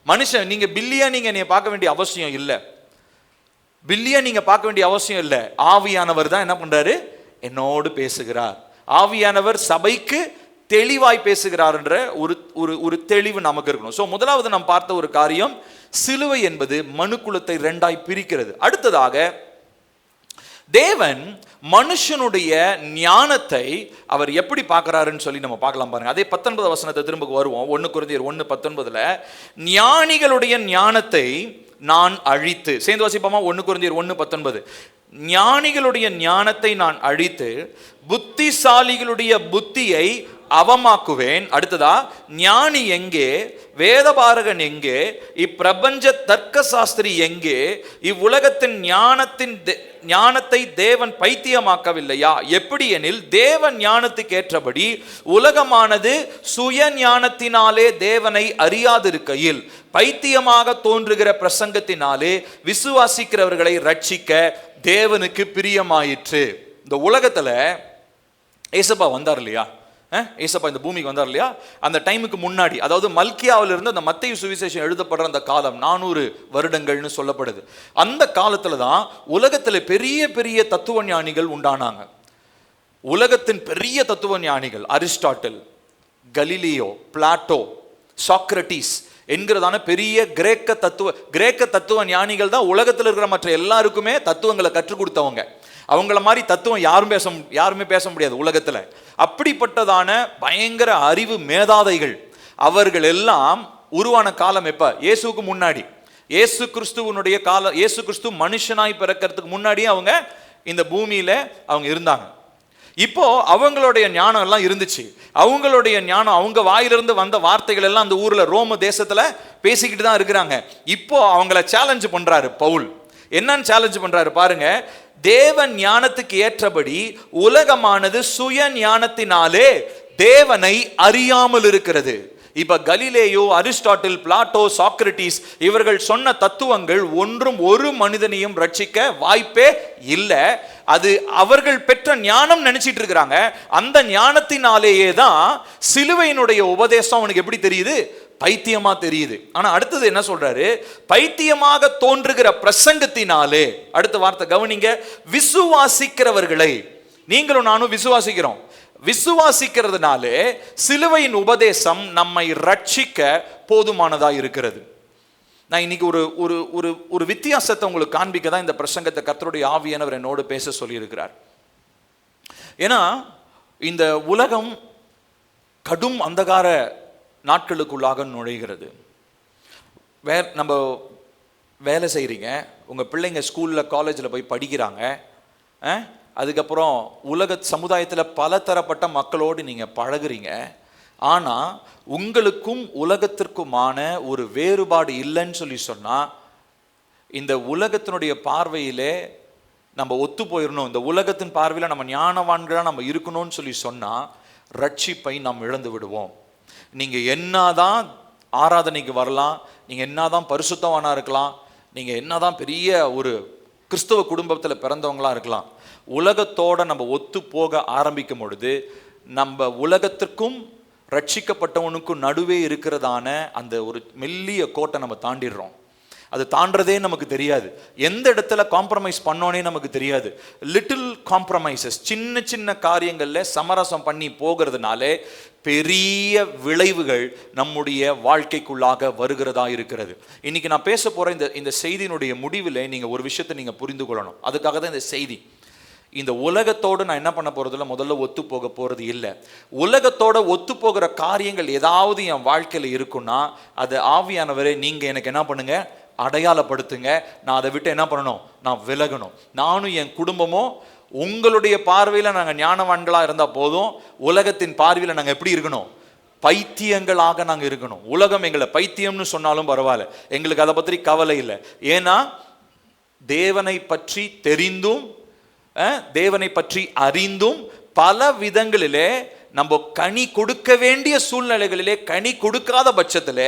S1: மனுஷன் நீங்க பில்லியா நீங்க பார்க்க வேண்டிய அவசியம் இல்லை. பில்லியா நீங்க பார்க்க வேண்டிய அவசியம் இல்லை. ஆவியானவர் தான் என்ன பண்றாரு? என்னோடு பேசுகிறார். ஆவியானவர் சபைக்கு தெளிவாய் பேசுகிறார் என்ற ஒரு தெளிவு நமக்கு இருக்கணும். ஸோ முதலாவது நாம் பார்த்த ஒரு காரியம், சிலுவை என்பது மனுக்குலத்தை ரெண்டாய் பிரிக்கிறது. அடுத்ததாக, தேவன் மனுஷனுடைய ஞானத்தை அவர் எப்படி பார்க்கிறாருன்னு சொல்லி நம்ம பார்க்கலாம். பாருங்க, அதே 19 வசனத்தை திரும்ப வருவோம். 1 கொரிந்தியர் 1:19, ஞானிகளுடைய ஞானத்தை நான் அழித்து, சேர்ந்து வாசிப்போமா? 1 கொரிந்தியர் 1:19, ஞானிகளுடைய ஞானத்தை நான் அழித்து புத்திசாலிகளுடைய புத்தியை அவமாக்குவேன். அடுத்ததா, ஞானி எங்கே? வேதபாரகன் எங்கே? இப்பிரபஞ்ச தர்க்க சாஸ்திரி எங்கே? இவ்வுலகத்தின் ஞானத்தை தேவன் பைத்தியமாக்கவில்லையா? எப்படி எனில், தேவன் ஞானத்துக்கு ஏற்றபடி உலகமானது சுய ஞானத்தினாலே தேவனை அறியாதிருக்கையில் பைத்தியமாக தோன்றுகிற பிரசங்கத்தினாலே விசுவாசிக்கிறவர்களை ரட்சிக்க தேவனுக்கு பிரியமாயிற்று. இந்த உலகத்துல ஏசப்பா வந்தார் இல்லையா? ஏசப்பா இந்த பூமிக்கு வந்தார் இல்லையா? அந்த டைமுக்கு முன்னாடி, அதாவது மல்கியாவிலிருந்து அந்த மத்தேயு சுவிசேஷம் எழுதப்படுற அந்த காலம் 400 வருடங்கள்னு சொல்லப்படுது. அந்த காலத்துல தான் உலகத்துல பெரிய பெரிய தத்துவ ஞானிகள் உண்டானாங்க. உலகத்தின் பெரிய தத்துவ ஞானிகள் அரிஸ்டாட்டில், கலீலியோ, பிளாட்டோ, சாக்ரட்டிஸ் என்கிறதான பெரிய கிரேக்க தத்துவ ஞானிகள் தான் உலகத்தில் இருக்கிற மற்ற எல்லாருக்குமே தத்துவங்களை கற்றுக் கொடுத்தவங்க. அவங்கள மாதிரி தத்துவம் யாருமே பேச முடியாது உலகத்துல. அப்படிப்பட்டதான பயங்கர அறிவு மேதாதைகள் அவர்கள் எல்லாம் உருவான காலம் எப்ப? இயேசுக்கு முன்னாடி. இயேசு கிறிஸ்து மனுஷனாய் பிறக்கிறதுக்கு முன்னாடியே அவங்க இந்த பூமியில அவங்க இருந்தாங்க. இப்போ அவங்களுடைய ஞானம் எல்லாம் இருந்துச்சு. அவங்களுடைய ஞானம், அவங்க வாயிலிருந்து வந்த வார்த்தைகள் எல்லாம் அந்த ஊர்ல ரோம தேசத்துல பேசிக்கிட்டு தான் இருக்கிறாங்க. இப்போ அவங்கள சேலஞ்ச் பண்றாரு பவுல். என்னன்னு சேலஞ்ச் பண்றாரு பாருங்க, தேவன் ஞானத்துக்கு ஏற்றபடி உலகமானது சுய ஞானத்தினாலே தேவனை அறியாமல் இருக்கிறது. இப்ப கலீலேயோ, அரிஸ்டாட்டில், பிளாட்டோ, சாக்ரட்டிஸ் இவர்கள் சொன்ன தத்துவங்கள் ஒன்றும் ஒரு மனிதனையும் ரட்சிக்க வாய்ப்பே இல்லை. அது அவர்கள் பெற்ற ஞானம் நினைச்சிட்டு இருக்கிறாங்க. அந்த ஞானத்தினாலேயே தான் சிலுவையினுடைய உபதேசம் அவனுக்கு எப்படி தெரியுது? பைத்தியமா தெரியுது. ஆனா அடுத்தது என்ன சொல்றாரு? பைத்தியமாக தோன்றுகிற பிரசங்கத்தினாலே, அடுத்த வார்த்தை கவனிங்க, விசுவாசிக்கிறவர்களை, நீங்களும் நானும் விசுவாசிக்கிறோம். விசுவாசிக்கிறதுனாலே சிலுவையின் உபதேசம் நம்மை ரட்சிக்க போதுமானதா இருக்கிறது. நான் இன்னைக்கு ஒரு வித்தியாசத்தை உங்களுக்கு காண்பிக்க தான் இந்த பிரசங்கத்தை கர்த்தருடைய ஆவியானவர் என்னோடு பேச சொல்லி இருக்கிறார். ஏன்னா இந்த உலகம் கடும் அந்தகார நாட்களுக்குள்ளாக நுழைகிறது. நம்ம வேலை செய்கிறீங்க, உங்கள் பிள்ளைங்க ஸ்கூலில் காலேஜில் போய் படிக்கிறாங்க. அதுக்கப்புறம் உலக சமுதாயத்தில் பல தரப்பட்ட மக்களோடு நீங்கள் பழகுறீங்க. ஆனால் உங்களுக்கும் உலகத்திற்குமான ஒரு வேறுபாடு இல்லைன்னு சொல்லி சொன்னால், இந்த உலகத்தினுடைய பார்வையிலே நம்ம ஒத்து போயிடணும், இந்த உலகத்தின் பார்வையில் நம்ம ஞானவான்களாக நம்ம இருக்கணும்னு சொல்லி சொன்னால் ரட்சிப்பை நாம் இழந்து விடுவோம். நீங்கள் என்னதான் ஆராதனைக்கு வரலாம், நீங்கள் என்னதான் பரிசுத்தவானாக இருக்கலாம், நீங்கள் என்னதான் பெரிய ஒரு கிறிஸ்தவ குடும்பத்தில் பிறந்தவங்களாக இருக்கலாம், உலகத்தோடு நம்ம ஒத்து போக ஆரம்பிக்கும் பொழுது நம்ம உலகத்திற்கும் ரட்சிக்கப்பட்டவனுக்கும் நடுவே இருக்கிறதான அந்த ஒரு மெல்லிய கோட்டை நம்ம தாண்டிடுறோம். அது தாண்டதே நமக்கு தெரியாது. எந்த இடத்துல காம்ப்ரமைஸ் பண்ணோனே நமக்கு தெரியாது. லிட்டில் காம்ப்ரமைசஸ், சின்ன சின்ன காரியங்களில் சமரசம் பண்ணி போகிறதுனாலே பெரிய விளைவுகள் நம்முடைய வாழ்க்கைக்குள்ளாக வருகிறதா இருக்கிறது. இன்னைக்கு நான் பேச போற இந்த செய்தியினுடைய முடிவில் நீங்க ஒரு விஷயத்தை நீங்க புரிந்து கொள்ளணும். அதுக்காக தான் இந்த செய்தி. இந்த உலகத்தோடு நான் என்ன பண்ண போறதில்ல, முதல்ல ஒத்து போக போறது இல்லை. உலகத்தோட ஒத்து போகிற காரியங்கள் ஏதாவது என் வாழ்க்கையில் இருக்குன்னா அது ஆவியானவரே நீங்க எனக்கு என்ன பண்ணுங்க, அடையாளப்படுத்துங்க. நான் அதை விட்டு என்ன பண்ணணும், நான் விலகணும். நானும் என் குடும்பமும் உங்களுடைய பார்வையில் நாங்கள் ஞானவான்களாக இருந்தால் போதும், உலகத்தின் பார்வையில் நாங்கள் எப்படி இருக்கணும், பைத்தியங்களாக நாங்கள் இருக்கணும். உலகம் எங்களை பைத்தியம்னு சொன்னாலும் பரவாயில்ல, எங்களுக்கு அதை பற்றி கவலை இல்லை. ஏன்னா தேவனை பற்றி தெரிந்தும் தேவனை பற்றி அறிந்தும் பல விதங்களிலே நம்ம கனி கொடுக்க வேண்டிய சூழ்நிலைகளிலே கனி கொடுக்காத பட்சத்திலே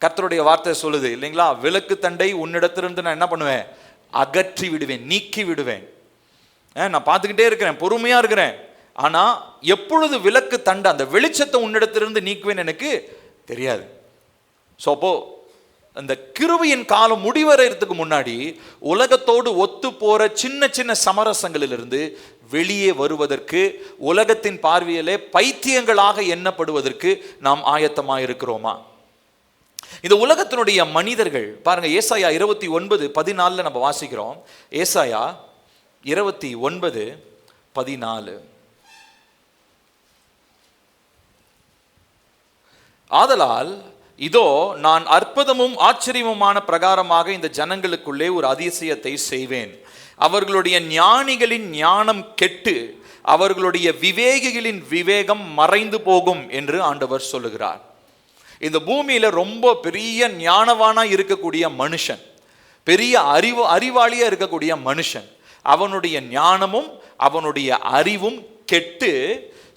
S1: கர்த்தருடைய வார்த்தை சொல்லுது இல்லைங்களா, விளக்கு தண்டை உன்னிடத்திலிருந்து நான் என்ன பண்ணுவேன், அகற்றி விடுவேன், நீக்கி விடுவேன். நான் பார்த்துக்கிட்டே இருக்கிறேன், பொறுமையா இருக்கிறேன், ஆனா எப்பொழுது விளக்கு தண்டை அந்த வெளிச்சத்தை உன்னிடத்திலிருந்து நீக்குவேன் எனக்கு தெரியாது. ஸோ அப்போ அந்த கிருபையின் காலம் முடிவடைறதுக்கு முன்னாடி உலகத்தோடு ஒத்து போற சின்ன சின்ன சமரசங்களிலிருந்து வெளியே வருவதற்கு, உலகத்தின் பார்வையிலே பைத்தியங்களாக எண்ணப்படுவதற்கு நாம் ஆயத்தமாக இருக்கிறோமா? இந்த உலகத்தினுடைய மனிதர்கள் பாருங்க, ஏசாயா 29:14 நம்ம வாசிக்கிறோம். ஏசாயா 29:14, ஆதலால் இதோ நான் அற்புதமும் ஆச்சரியமுமான பிரகாரமாக இந்த ஜனங்களுக்குள்ளே ஒரு அதிசயத்தை செய்வேன். அவர்களுடைய ஞானிகளின் ஞானம் கெட்டு அவர்களுடைய விவேகிகளின் விவேகம் மறைந்து போகும் என்று ஆண்டவர் சொல்லுகிறார். இந்த பூமியில ரொம்ப பெரிய ஞானவானா இருக்கக்கூடிய மனுஷன், பெரிய அறிவாளியா இருக்கக்கூடிய மனுஷன், அவனுடைய ஞானமும் அவனுடைய அறிவும் கெட்டு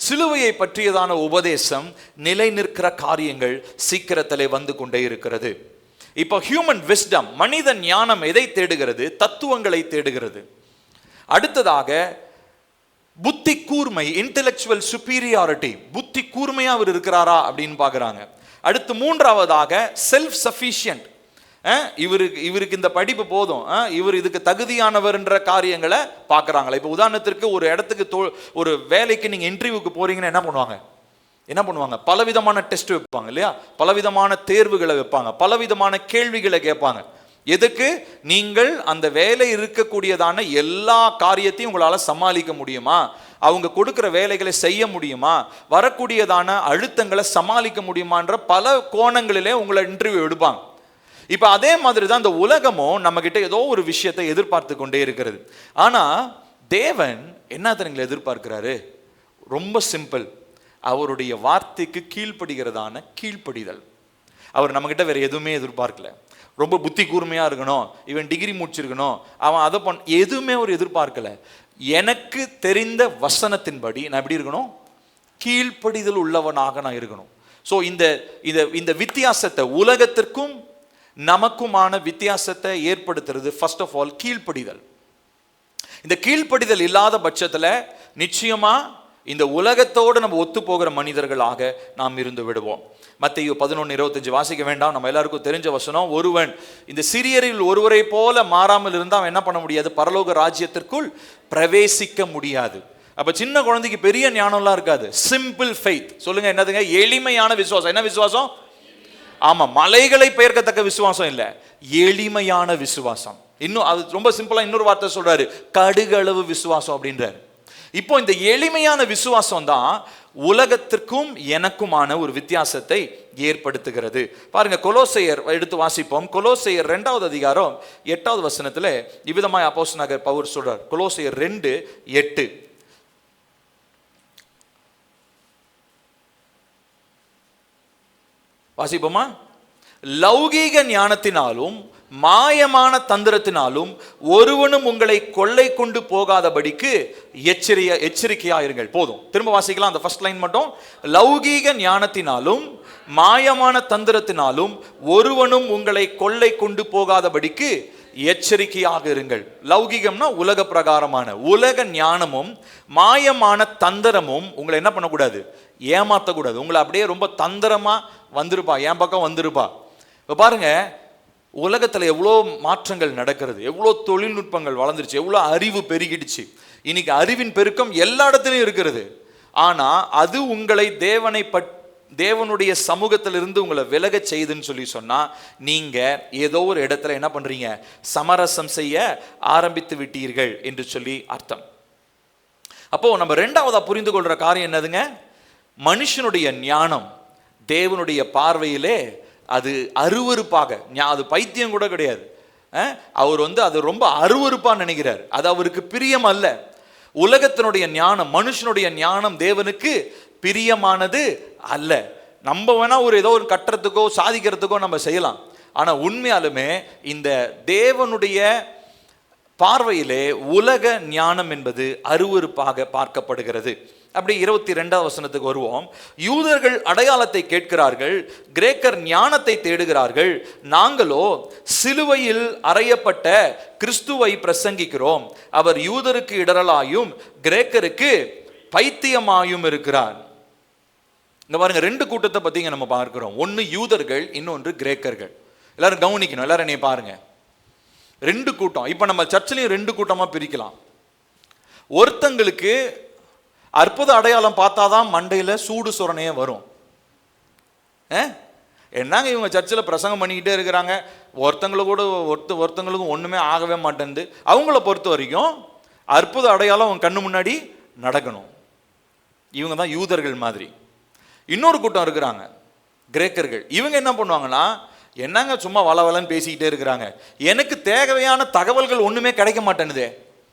S1: சிலுவையை பற்றியதான உபதேசம், நிலை நிற்கிற காரியங்கள் சீக்கிரத்திலே வந்து கொண்டே இருக்கிறது. இப்போ ஹியூமன் விஸ்டம், மனித ஞானம் எதை தேடுகிறது, தத்துவங்களை தேடுகிறது. அடுத்ததாக புத்தி கூர்மை, இன்டெலெக்சுவல் சுப்பீரியாரிட்டி, புத்தி கூர்மையா அவர் இருக்கிறாரா அப்படின்னு பார்க்குறாங்க. அடுத்து மூன்றாவதாக செல்ஃப் சஃபிஷியன்ட், இவருக்கு இந்த படிப்பு போதும், இவர் இதுக்கு தகுதியானவர்ன்ற காரியங்களை பார்க்குறாங்களா. இப்போ உதாரணத்திற்கு ஒரு இடத்துக்கு ஒரு வேலைக்கு நீங்கள் இன்டர்வியூக்கு போறீங்கன்னா என்ன பண்ணுவாங்க, பலவிதமான டெஸ்ட் வைப்பாங்க இல்லையா, பலவிதமான தேர்வுகளை வைப்பாங்க, பலவிதமான கேள்விகளை கேட்பாங்க. எதுக்கு, நீங்கள் அந்த வேலை இருக்கக்கூடியதான எல்லா காரியத்தையும் உங்களால் சமாளிக்க முடியுமா, அவங்க கொடுக்குற வேலைகளை செய்ய முடியுமா, வரக்கூடியதான அழுத்தங்களை சமாளிக்க முடியுமான்ற பல கோணங்களிலே உங்களை இன்டர்வியூ எடுப்பாங்க. இப்ப அதே மாதிரி தான் இந்த உலகமும் நம்ம கிட்ட ஏதோ ஒரு விஷயத்தை எதிர்பார்த்து கொண்டே இருக்கிறது. ஆனா தேவன் என்ன தெரியுங்களா எதிர்பார்க்கிறாரு, ரொம்ப சிம்பிள், அவருடைய வார்த்தைக்கு கீழ்ப்படுகிறதான கீழ்ப்படிதல். அவர் நம்ம கிட்ட வேற எதுவுமே எதிர்பார்க்கல. ரொம்ப புத்தி கூர்மையா இருக்கணும், இவன் டிகிரி முடிச்சிருக்கணும், அவன் அதை எதுவுமே அவர் எதிர்பார்க்கல. எனக்கு தெரிந்த வசனத்தின்படி நான் எப்படி இருக்கணும், கீழ்ப்படிதல் உள்ளவனாக நான் இருக்கணும். ஸோ இந்த வித்தியாசத்தை, உலகத்திற்கும் நமக்குமான வித்தியாசத்தை ஏற்படுத்துறது ஃபர்ஸ்ட் ஆஃப் ஆல் கீழ்ப்படிதல். இந்த கீழ்ப்படிதல் இல்லாத பட்சத்தில் நிச்சயமா இந்த உலகத்தோடு நம்ம ஒத்து போகிற மனிதர்களாக நாம் இருந்து விடுவோம். மத்தேயு 11:25 வாசிக்க வேண்டாம், நம்ம எல்லாருக்கும் தெரிஞ்ச வசனம். ஒருவன் இந்த சிறியரில் ஒருவரை போல மாறாமல் இருந்தால் அவன் என்ன பண்ண முடியாது, பரலோக ராஜ்யத்திற்குள் பிரவேசிக்க முடியாது. அப்ப சின்ன குழந்தைக்கு பெரிய ஞானம்லாம் இருக்காது. சிம்பிள் ஃபெய்த், சொல்லுங்க என்னதுங்க, எளிமையான விசுவாசம். என்ன விசுவாசம்? ஆமா, மலைகளை பெயர்க்கத்தக்க விசுவாசம் இல்ல, எளிமையான விசுவாசம். இன்னும் அது ரொம்ப சிம்பிளா இன்னொரு வார்த்தை சொல்றாரு, கடுகளவு விசுவாசம் அப்படின்றாரு. இப்போ இந்த எளிமையான விசுவாசம் தான் உலகத்திற்கும் எனக்குமான ஒரு வித்தியாசத்தை ஏற்படுத்துகிறது. பாருங்க, கொலோசையர் எடுத்து வாசிப்போம். கொலோசையர் 2வது அதிகாரம் 8வது வசனத்துல இவ்விதமாய் அப்போஸ்தலனாகிய பவுல் சொல்றார். கொலோசையர் 2:8 வாசிப்போமா? லௌகீக ஞானத்தினாலும் மாயமான தந்திரத்தினாலும் ஒருவனும் உங்களை கொள்ளை கொண்டு போகாதபடிக்கு எச்சரிக்கையா இருங்கள். போதும், திரும்ப வாசிக்கலாம் அந்த ஃபர்ஸ்ட் லைன் மட்டும். லௌகீக ஞானத்தினாலும் மாயமான தந்திரத்தினாலும் ஒருவனும் உங்களை கொள்ளை கொண்டு போகாதபடிக்கு எச்சரிக்கையாக இருங்கள். லௌகிகம்னா உலக பிரகாரமான, உலக ஞானமும் மாயமான தந்திரமும் உங்களை என்ன பண்ணக்கூடாது, ஏமாத்தக்கூடாது. உங்களை அப்படியே ரொம்ப தந்திரமா வந்திருப்பா, என் பக்கம் வந்திருப்பா. இப்போ பாருங்க, உலகத்துல எவ்வளோ மாற்றங்கள் நடக்கிறது, எவ்வளோ தொழில்நுட்பங்கள் வளர்ந்துருச்சு, எவ்வளோ அறிவு பெருகிடுச்சு. இன்னைக்கு அறிவின் பெருக்கம் எல்லா இடத்துலையும் இருக்கிறது. ஆனா அது உங்களை தேவனுடைய சமூகத்திலிருந்து உங்களை விலக செய்துன்னு சொல்லி சொன்னா, நீங்க ஏதோ ஒரு இடத்துல என்ன பண்றீங்க, சமரசம் செய்ய ஆரம்பித்து விட்டீர்கள் என்று சொல்லி அர்த்தம். அப்போ நம்ம ரெண்டாவதா புரிந்து கொள்ற காரியம் என்னதுங்க, மனுஷனுடைய ஞானம் தேவனுடைய பார்வையிலே அது அருவருப்பாக, அது பைத்தியம் கூட கிடையாது, அவர் அது ரொம்ப அருவருப்பா நினைக்கிறார், அது அவருக்கு பிரியம் அல்ல. உலகத்தினுடைய ஞானம், மனுஷனுடைய ஞானம் தேவனுக்கு பிரியமானது அல்ல. நம்ம வேணா ஏதோ ஒரு கட்டுறதுக்கோ சாதிக்கிறதுக்கோ நம்ம செய்யலாம். ஆனா உண்மையாலுமே இந்த தேவனுடைய பார்வையிலே உலக ஞானம் என்பது அருவருப்பாக பார்க்கப்படுகிறது. அப்படி 22வது வசனத்துக்கு வருவோம். யூதர்கள் அடையாளத்தை கேட்கிறார்கள், கிரேக்கர் ஞானத்தை தேடுகிறார்கள். நாங்களோ சிலுவையில் அறையப்பட்ட கிறிஸ்துவை பிரசங்கிக்கிறோம். அவர் யூதருக்கு இடரலாயும் கிரேக்கருக்கு பைத்தியமாயும் இருக்கிறார். இங்க பாருங்க, ரெண்டு கூட்டத்தை பத்தி நம்ம பார்க்கிறோம். ஒன்னு யூதர்கள், இன்னொன்று கிரேக்கர்கள். எல்லாரும் கவனிக்கணும், எல்லாரும் என்னை பாருங்க. ரெண்டு கூட்டம். இப்ப நம்ம சர்ச்சிலையும் ரெண்டு கூட்டமா பிரிக்கலாம். ஒருத்தங்களுக்கு அற்புத அடையாளம் பார்த்தாதான் மண்டையில சூடு சொரணையே வரும். என்னங்க இவங்க சர்ச்சில் பிரசங்கம் பண்ணிக்கிட்டே இருக்கிறாங்க, ஒருத்தங்களுக்கும் ஒண்ணுமே ஆகவே மாட்டேங்குது. அவங்கள பொறுத்த வரைக்கும் அற்புத அடையாளம் அவங்க கண்ணு முன்னாடி நடக்கணும். இவங்க தான் யூதர்கள் மாதிரி. இன்னொரு கூட்டம் இருக்கிறாங்க, கிரேக்கர்கள். இவங்க என்ன பண்ணுவாங்கன்னா, என்னங்க சும்மா வளவலன்னு பேசிக்கிட்டே இருக்கிறாங்க, எனக்கு தேவையான தகவல்கள் ஒண்ணுமே கிடைக்க மாட்டேன்னுதே.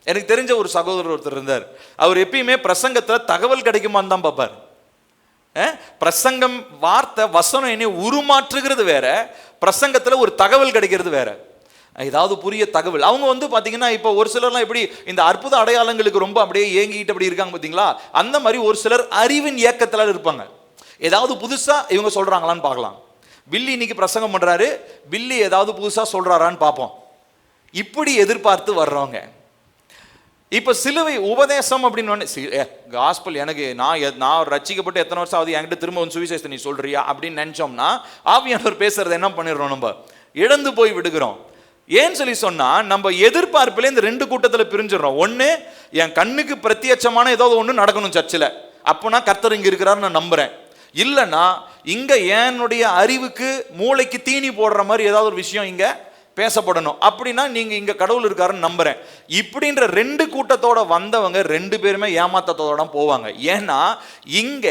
S1: எனக்கு தெரிஞ்ச ஒரு சகோதரர் ஒருத்தர் இருந்தார். அவர் எப்பயுமே பிரசங்கத்துல தகவல் கிடைக்குமான்னு தான் பார்ப்பார். பிரசங்கம், வார்த்தை, வசனம் என்ன உருமாற்றுகிறது வேற, பிரசங்கத்துல ஒரு தகவல் கிடைக்கிறது வேற. ஏதாவது புரிய தகவல். அவங்க பாத்தீங்கன்னா, இப்போ ஒரு சிலர்லாம் எப்படி இந்த அற்புத அடையாளங்களுக்கு ரொம்ப அப்படியே ஏங்கிட்டு அப்படி இருக்காங்க பாத்தீங்களா, அந்த மாதிரி ஒரு சிலர் அறிவின் இயக்கத்துல இருப்பாங்க. ஏதாவது புதுசா இவங்க சொல்றாங்களான்னு பார்க்கலாம். பில்லி இன்னைக்கு பிரசங்கம் பண்றாரு, பில்லி ஏதாவது புதுசா சொல்றாரான்னு பார்ப்போம். இப்படி எதிர்பார்த்து வர்றவங்க. இப்ப சிலுவை உபதேசம் அப்படின்னு காஸ்பல், எனக்கு நான் ரட்சிக்கப்பட்டு எத்தனை வருஷம் ஆகுது, என்கிட்ட திரும்ப சுவிசேஷத்தை நீ சொல்றியா அப்படின்னு நினைச்சோம்னா, ஆவியானவர் பேசுறதை என்ன பண்ணிடுறோம், நம்ம இழந்து போய் விடுகிறோம். ஏன்னு சொல்லி சொன்னா, நம்ம எதிர்பார்ப்பில இந்த ரெண்டு கூட்டத்துல பிரிஞ்சிடறோம். ஒண்ணு, என் கண்ணுக்கு பிரத்யட்சமான ஏதாவது ஒண்ணு நடக்கணும் சர்ச்சில், அப்போ நான் கர்த்தர் இங்க இருக்கிறாரு நான் நம்புறேன். இல்லைன்னா இங்க என்னுடைய அறிவுக்கு மூளைக்கு தீனி போடுற மாதிரி ஏதாவது ஒரு விஷயம் இங்க பேசப்படணும், அப்படின்னா நீங்க இங்க கடவுள் இருக்காருன்னு நம்புறேன். இப்படின்ற ரெண்டு கூட்டத்தோட வந்தவங்க ரெண்டு பேருமே ஏமாத்தத்தோட போவாங்க. ஏன்னா இங்க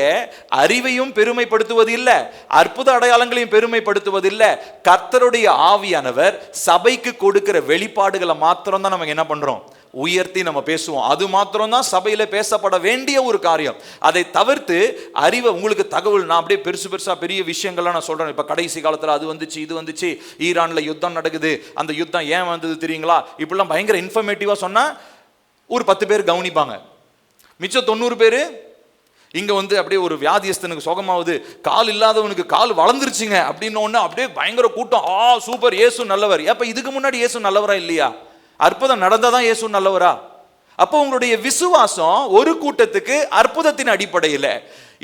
S1: அறிவையும் பெருமைப்படுத்துவது இல்லை, அற்புத அடையாளங்களையும் பெருமைப்படுத்துவது இல்லை. கர்த்தருடைய ஆவியானவர் சபைக்கு கொடுக்கிற வெளிப்பாடுகளை மாத்திரம் தான் நம்ம என்ன பண்றோம், உயர்த்தி நம்ம பேசுவோம். அது மாத்திரம் தான் சபையில பேசப்பட வேண்டிய ஒரு காரியம். அதை தவிர்த்து அறிவை, உங்களுக்கு தகவல், நான் அப்படியே பெருசா பெரிய விஷயங்கள்லாம் நான் சொல்றேன். இப்ப கடைசி காலத்துல அது வந்துச்சு, இது வந்துச்சு, ஈரான்ல யுத்தம் நடக்குது, அந்த யுத்தம் ஏன் வந்தது தெரியுங்களா, இப்படிலாம் பயங்கர இன்ஃபர்மேட்டிவா சொன்னா ஒரு 10 பேர் கவனிப்பாங்க. மிச்சம் 90 பேரு இங்க அப்படியே ஒரு வியாதியஸ்தனுக்கு சுகமாவது, கால் இல்லாதவனுக்கு கால் வளர்ந்துருச்சுங்க அப்படின்னு ஒண்ணு அப்படியே பயங்கர கூட்டம். சூப்பர், இயேசு நல்லவர். அப்ப இதுக்கு முன்னாடி இயேசு நல்லவரா இல்லையா? அற்புதம் நடந்ததான் இயேசு நல்லவரா? அப்போ உங்களுடைய விசுவாசம் ஒரு கூட்டத்துக்கு அற்புதத்தின் அடிப்படையில்,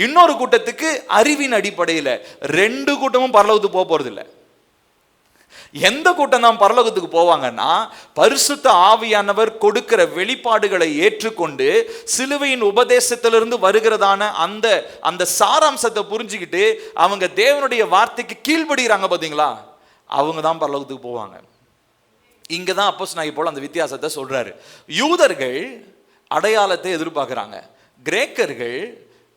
S1: இன்னொரு கூட்டத்துக்கு அறிவின் அடிப்படையில். ரெண்டு கூட்டமும் பரலோகத்துக்கு போக போறது இல்லை. எந்த கூட்டம் தான் பரலோகத்துக்கு போவாங்கன்னா, பரிசுத்த ஆவியானவர் கொடுக்கிற வெளிப்பாடுகளை ஏற்றுக்கொண்டு சிலுவையின் உபதேசத்திலிருந்து வருகிறதான அந்த சாராம்சத்தை புரிஞ்சுக்கிட்டு அவங்க தேவனுடைய வார்த்தைக்கு கீழ்படுகிறாங்க பாத்தீங்களா, அவங்க தான் பரலோகத்துக்கு போவாங்க. இங்கதான் அப்போஸ்தலனாகிய பவுல் அந்த வித்தியாசத்தை சொல்றாரு. யூதர்கள் அடையாளத்தை எதிர்பார்க்கிறாங்க, கிரேக்கர்கள்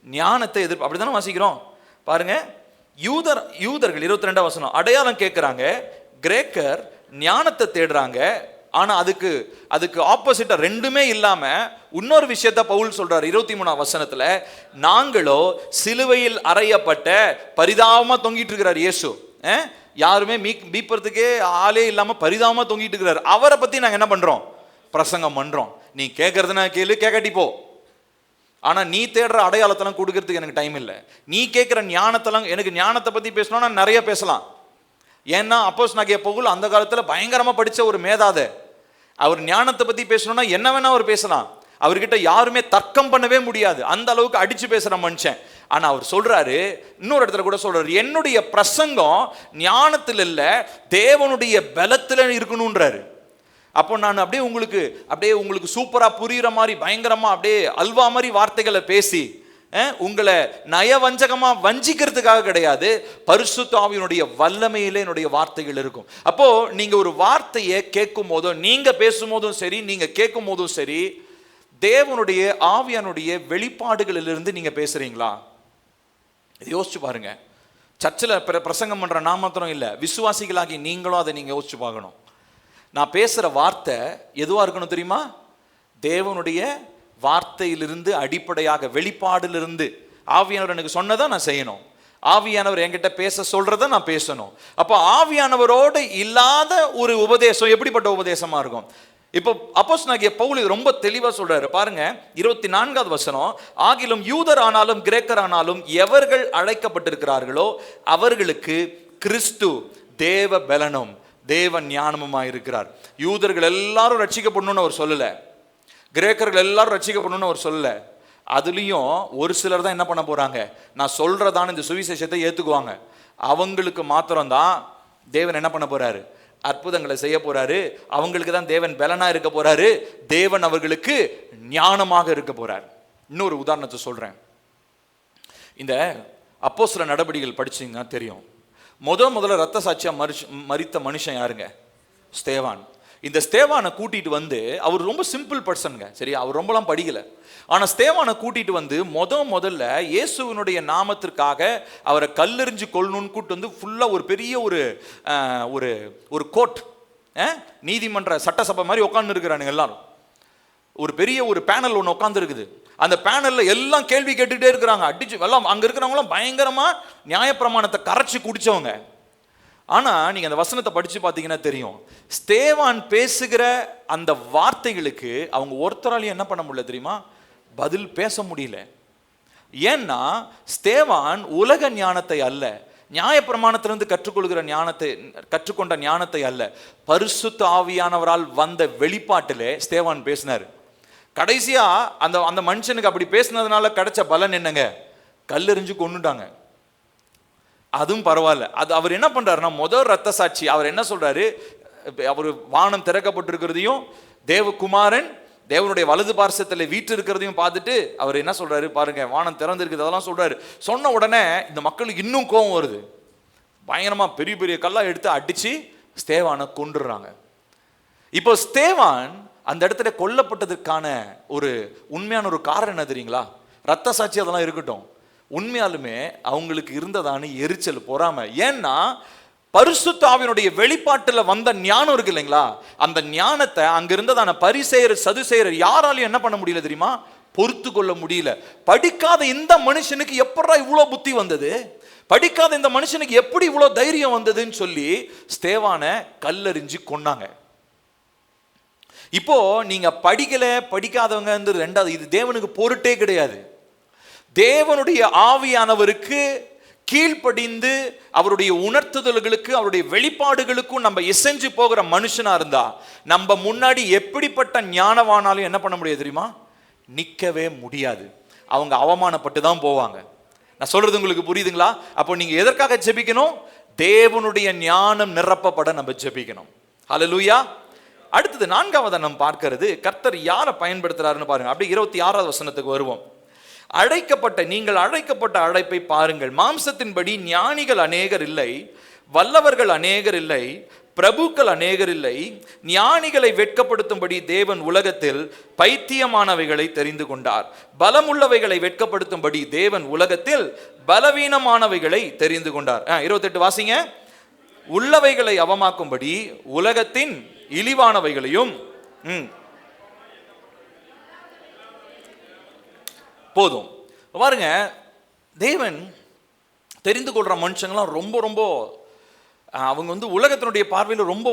S1: ஞானத்தை அப்படித்தானே வாசிக்கிறோம் பாருங்க. யூதர்கள் 22ஆம் வசனம் அடையாளம் கேட்கிறாங்க, கிரேக்கர் ஞானத்தை தேடுறாங்க. ஆனா அதுக்கு ஆப்போசிட்டா ரெண்டுமே இல்லாம இன்னொரு விஷயத்த பவுல் சொல்றாரு 23ஆம் வசனத்துல, நாங்களோ சிலுவையில் அறையப்பட்ட, பரிதாபமா தொங்கிட்டு இருக்கிறார் இயேசு, யாருமே மீட்பறதுக்கே ஆளே இல்லாம பரிதாபமா தொங்கிட்டு இருக்கிறார். அவரை பத்தி நாங்க என்ன பண்றோம், பிரசங்கம் பண்றோம். நீ கேட்கறதுனா கேளு, கேட்காட்டி போ. ஆனா நீ தேடுற அடையாளத்தெல்லாம் கொடுக்கறதுக்கு எனக்கு டைம் இல்லை. நீ கேட்கிற ஞானத்தெல்லாம், எனக்கு ஞானத்தை பத்தி பேசணும்னா நிறைய பேசலாம். ஏன்னா அப்போஸ்தலனாகிய பவுல் அந்த காலத்துல பயங்கரமா படிச்ச ஒரு மேதாதை. அவர் ஞானத்தை பத்தி பேசணும்னா என்ன வேணா அவர் பேசலாம். அவர்கிட்ட யாருமே தர்க்கம் பண்ணவே முடியாது, அந்த அளவுக்கு அடிச்சு பேசுற மனுஷன். ஆனா அவர் சொல்றாரு, இன்னொரு இடத்துல கூட சொல்றாரு, என்னுடைய பிரசங்கம் ஞானத்தில் இல்ல தேவனுடைய பலத்துல இருக்கணும்ன்றாரு. அப்போ நான் அப்படியே உங்களுக்கு சூப்பரா புரியுற மாதிரி பயங்கரமா அப்படியே அல்வா மாதிரி வார்த்தைகளை பேசி உங்களை நயவஞ்சகமா வஞ்சிக்கிறதுக்காக கிடையாது, பரிசுத்த ஆவியினுடைய வல்லமையிலே என்னுடைய வார்த்தைகள் இருக்கும். அப்போ நீங்க ஒரு வார்த்தையை கேட்கும் போதும், நீங்க பேசும் போதும் சரி, நீங்க கேட்கும் போதும் சரி, தேவனுடைய ஆவியானுடைய வெளிப்பாடுகளிலிருந்து நீங்க பேசுறீங்களா? யோசிச்சு பாருங்க. சர்ச்சில் பிரசங்கம் பண்ற நான் மாத்திரம் இல்லை, விசுவாசிகளாகி நீங்களும் அதை நீங்க யோசிச்சு பார்க்கணும். நான் பேசுற வார்த்தை எதுவா இருக்கணும் தெரியுமா? தேவனுடைய வார்த்தையிலிருந்து, அடிப்படையாக வெளிப்பாடிலிருந்து. ஆவியானவர் எனக்கு சொன்னதை நான் செய்யணும், ஆவியானவர் என்கிட்ட பேச சொல்றதை நான் பேசணும். அப்போ ஆவியானவரோடு இல்லாத ஒரு உபதேசம் எப்படிப்பட்ட உபதேசமா இருக்கும்? இப்போ அப்போஸ்தலனாகிய பவுல் ரொம்ப தெளிவா சொல்றாரு பாருங்க, 24வது வசனம். ஆகிலும் யூதர் ஆனாலும் கிரேக்கர் ஆனாலும் எவர்கள் அழைக்கப்பட்டிருக்கிறார்களோ அவர்களுக்கு கிறிஸ்து தேவ பலனும் தேவ ஞானமுமா இருக்கிறார். யூதர்கள் எல்லாரும் ரட்சிக்கப்படணும்னு அவர் சொல்லல, கிரேக்கர்கள் எல்லாரும் ரட்சிக்கப்படணும்னு அவர் சொல்லல. அதுலயும் ஒரு சிலர் தான் என்ன பண்ண போறாங்க, நான் சொல்றதான இந்த சுவிசேஷத்தை ஏத்துக்குவாங்க. அவங்களுக்கு மாத்திரம்தான் தேவன் என்ன பண்ண போறாரு, அற்புதங்களை செய்ய போறாரு. அவங்களுக்கு தான் தேவன் பலனா இருக்க போறாரு, தேவன் அவர்களுக்கு ஞானமாக இருக்க போறார். இன்னொரு உதாரணத்தை சொல்றேன். இந்த அப்போஸ்தல நடபடிகள் படிச்சீங்கன்னா தெரியும். முதல்ல ரத்த சாட்சியா மரித்த மனுஷன் யாருங்க? ஸ்தேவான். இந்த ஸ்தேவானை கூட்டிட்டு வந்து, அவர் ரொம்ப சிம்பிள் பர்சனுங்க, சரியா? அவர் ரொம்பலாம் படிக்கல. ஆனா ஸ்தேவானை கூட்டிட்டு வந்து முதல்ல இயேசுவினுடைய நாமத்திற்காக அவரை கல்லெறிஞ்சு கொள்ளணும்னு கூட்டு வந்து ஃபுல்லா ஒரு பெரிய ஒரு கோர்ட், நீதிமன்ற சட்டசபை மாதிரி உட்கார்ந்து இருக்கிறானுங்க எல்லாரும். ஒரு பெரிய ஒரு பேனல் ஒன்று உட்கார்ந்து இருக்குது. அந்த பேனல்ல எல்லாம் கேள்வி கேட்டுட்டே இருக்கிறாங்க, அடிச்சு எல்லாம். அங்க இருக்கிறவங்களாம் பயங்கரமா நியாயப்பிரமாணத்தை கரைச்சி குடிச்சவங்க. ஆனா நீங்க அந்த வசனத்தை படிச்சு பார்த்தீங்கன்னா தெரியும், ஸ்தேவான் பேசுகிற அந்த வார்த்தைகளுக்கு அவங்க ஒருத்தராலையும் என்ன பண்ண முடியல தெரியுமா? பதில் பேச முடியல. ஏன்னா ஸ்தேவான் உலக ஞானத்தை அல்ல, நியாயப்பிரமாணத்திலிருந்து கற்றுக்கொண்ட ஞானத்தை அல்ல, பரிசுத்த ஆவியானவரால் வந்த வெளிப்பாட்டிலே ஸ்தேவான் பேசினார். கடைசியா அந்த மனுஷனுக்கு அப்படி பேசினதுனால கிடைச்ச பலன் என்னங்க? கல்லெறிஞ்சு கொன்னுட்டாங்க. அதுவும் பரவாயில்ல. அது அவர் என்ன பண்றாருன்னா, முதல் ரத்த சாட்சி அவர் என்ன சொல்றாரு, அவர் வானம் திறக்கப்பட்டிருக்கிறதையும் தேவகுமாரன் தேவனுடைய வலது பார்சத்தில் வீட்டு இருக்கிறதையும் பார்த்துட்டு அவர் என்ன சொல்றாரு பாருங்க, வானம் திறந்திருக்குது அதெல்லாம் சொல்றாரு. சொன்ன உடனே இந்த மக்களுக்கு இன்னும் கோபம் வருது. பயங்கரமா பெரிய பெரிய கல்லா எடுத்து அடிச்சு ஸ்தேவானை கொன்றுறாங்க. இப்போ ஸ்தேவான் அந்த இடத்துல கொல்லப்பட்டதற்கான ஒரு உண்மையான ஒரு காரணம் என்ன தெரியுங்களா? ரத்த சாட்சி அதெல்லாம் இருக்கட்டும், உண்மையாலுமே அவங்களுக்கு இருந்ததான எரிச்சல், பொறாமை. ஏன்னா பரிசுத்த ஆவியினுடைய வெளிப்பாட்டுல வந்த ஞானம் இருக்கு இல்லைங்களா, அந்த ஞானத்தை அங்க இருந்ததான பரிசேயர் சதுசேயர் யாராலையும் என்ன பண்ண முடியல தெரியுமா? பொறுத்து கொள்ள முடியல. படிக்காத இந்த மனுஷனுக்கு எப்படா இவ்வளோ புத்தி வந்தது, படிக்காத இந்த மனுஷனுக்கு எப்படி இவ்வளோ தைரியம் வந்ததுன்னு சொல்லி ஸ்தேவானை கல்லெறிஞ்சு கொன்னாங்க. இப்போ நீங்க படிக்காதவங்க ரெண்டாவது, இது தேவனுக்கு பொருட்டே கிடையாது. தேவனுடைய ஆவியானவருக்கு கீழ்ப்படிந்து அவருடைய உணர்த்துதல்களுக்கு அவருடைய வெளிப்பாடுகளுக்கும் நம்ம இசைஞ்சு போகிற மனுஷனா இருந்தா நம்ம முன்னாடி எப்படிப்பட்ட ஞானவானாலும் என்ன பண்ண முடியாது தெரியுமா? நிற்கவே முடியாது. அவங்க அவமானப்பட்டு தான் போவாங்க. நான் சொல்றது உங்களுக்கு புரியுதுங்களா? அப்போ நீங்க எதற்காக ஜெபிக்கணும்? தேவனுடைய ஞானம் நிரப்பப்பட நம்ம ஜெபிக்கணும். ஹல்லேலூயா. அடுத்தது 4வது நம்ம பார்க்கிறது, கர்த்தர் யாரை பயன்படுத்துறாருன்னு பாருங்க. அப்படியே 26வது வசனத்துக்கு வருவோம். நீங்கள் அழைக்கப்பட்ட அழைப்பை பாருங்கள். மாம்சத்தின்படி ஞானிகள் அநேகர் இல்லை, வல்லவர்கள் அநேகர் இல்லை, பிரபுக்கள் அநேகர் இல்லை. ஞானிகளை வெட்கப்படுத்தும்படி தேவன் உலகத்தில் பைத்தியமானவைகளை தெரிந்து கொண்டார். பலமுள்ளவைகளை வெட்கப்படுத்தும்படி தேவன் உலகத்தில் பலவீனமானவைகளை தெரிந்து கொண்டார். 28 வாசிங்க. உள்ளவைகளை அவமாக்கும்படி உலகத்தின் இழிவானவைகளையும். போதும் பாருங்க, தேவன் தெரிந்து கொள்ற மனுஷங்களாம் ரொம்ப ரொம்ப அவங்க உலகத்தினுடைய பார்வையில் ரொம்ப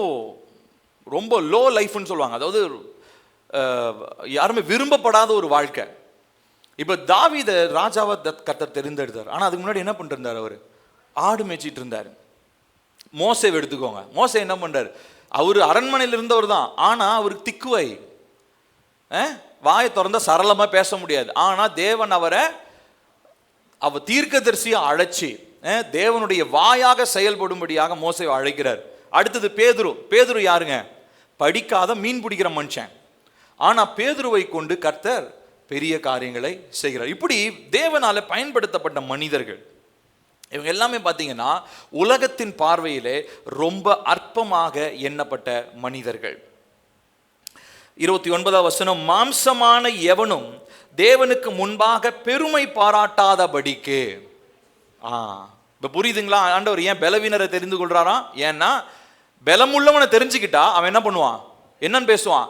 S1: ரொம்ப லோ லைஃப்னு சொல்லுவாங்க. அதாவது யாருமே விரும்பப்படாத ஒரு வாழ்க்கை. இப்போ தாவீதை ராஜாவை கர்த்தர் தெரிந்தெடுத்தார். ஆனால் அதுக்கு முன்னாடி என்ன பண்ணிட்டு இருந்தார்? அவர் ஆடு மேய்ச்சிட்டு இருந்தார். மோசேவை எடுத்துக்கோங்க. மோசே என்ன பண்றாரு? அவர் அரண்மனையில் இருந்தவர் தான், ஆனால் அவருக்கு திக்குவை, வாயை திறந்த சரளமாக பேச முடியாது. ஆனால் தேவன் அவரை அவ தீர்க்கதரிசியை அழைச்சி தேவனுடைய வாயாக செயல்படும்படியாக மோசேவை அழைக்கிறார். அடுத்தது பேதுரு யாருங்க? படிக்காத மீன் பிடிக்கிற மனுஷன். ஆனா பேதுருவை கொண்டு கர்த்தர் பெரிய காரியங்களை செய்கிறார். இப்படி தேவனால பயன்படுத்தப்பட்ட மனிதர்கள் இவங்க எல்லாமே பார்த்தீங்கன்னா உலகத்தின் பார்வையிலே ரொம்ப அற்பமாக எண்ணப்பட்ட மனிதர்கள். 29வது வசனம், மாம்சமான எவனும் தேவனுக்கு முன்பாக பெருமை பாராட்டாதபடிக்கு. இப்ப புரியுதுங்களா? ஆண்டவர் ஏன் பலவீனரை தெரிந்து கொள்றாராம்? ஏன்னா பலமுள்ளவனை தெரிஞ்சுக்கிட்டா அவன் என்ன பண்ணுவான்? என்னன்னு பேசுவான்?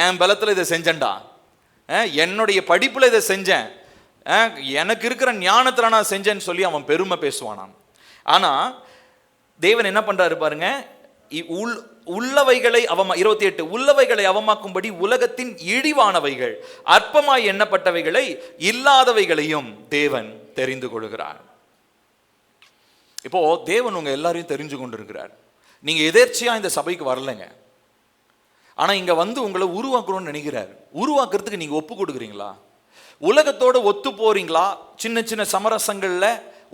S1: என் பலத்துல இதை செஞ்சேன்டா, என்னுடைய படிப்புல இதை செஞ்சேன், எனக்கு இருக்கிற ஞானத்துல நான் செஞ்சேன்னு சொல்லி அவன் பெருமை பேசுவானான். ஆனா தேவன் என்ன பண்றாரு பாருங்க, உள்ளவைகளை 28 உள்ளவைகளை அவமாக்கும்படி உலகத்தின் இழிவானவைகள் அற்பமாய் எண்ணப்பட்டவைகளை இல்லாதவைகளையும் தேவன் தெரிந்து கொள்கிறார். இப்போ தேவன் உங்க எல்லாரையும் தெரிஞ்சு கொண்டிருக்கிறார். நீங்க எதேர்ச்சியா இந்த சபைக்கு வரலைங்க. ஆனா இங்க வந்து உங்களை உருவாக்கணும்னு நினைக்கிறார். உருவாக்குறதுக்கு நீங்க ஒப்பு கொடுக்குறீங்களா? உலகத்தோடு ஒத்து போறீங்களா? சின்ன சின்ன சமரசங்கள்ல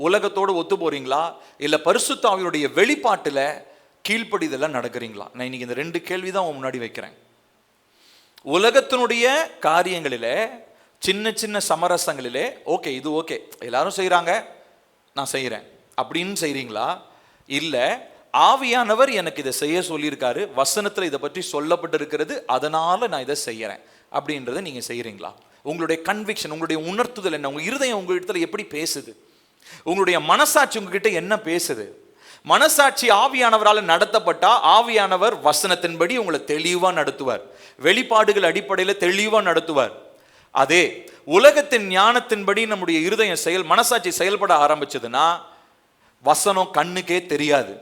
S1: உலகத்தோடு ஒத்து போறீங்களா? இல்ல பரிசுத்த ஆவியுடைய வெளிப்பாட்டுல கீழ்ப்படிதெல்லாம் நடக்கிறீங்களா? நான் இன்னைக்கு இந்த 2 கேள்விதான் முன்னாடி வைக்கிறேன். உலகத்தினுடைய காரியங்களிலே சின்ன சின்ன சமரசங்களிலே ஓகே, இது ஓகே, எல்லாரும் செய்யறாங்க, நான் செய்யறேன் அப்படின்னு செய்றீங்களா? இல்ல ஆவியானவர் எனக்கு இதை செய்ய சொல்லியிருக்காரு, வசனத்துல இதை பற்றி சொல்லப்பட்டிருக்கிறது, அதனால நான் இதை செய்யறேன் அப்படின்றத நீங்க செய்யறீங்களா? உங்களுடைய கன்விக்ஷன், உங்களுடைய உணர்த்துதல் என்ன? உங்க இருதயம் உங்க இடத்துல எப்படி பேசுது? உங்களுடைய மனசாட்சி உங்ககிட்ட என்ன பேசுது? மனசாட்சி ஆவியானவரால் நடத்தப்பட்டா ஆவியானவர் வசனத்தின்படி உங்களை தெளிவா நடத்துவார், வெளிப்பாடுகள் அடிப்படையில் தெளிவா நடத்துவார். அதே உலகத்தின் ஞானத்தின்படி நம்முடைய இருதயம் மனசாட்சி செயல்பட ஆரம்பிச்சதுன்னா வசனம் கண்ணுக்கே தெரியாது.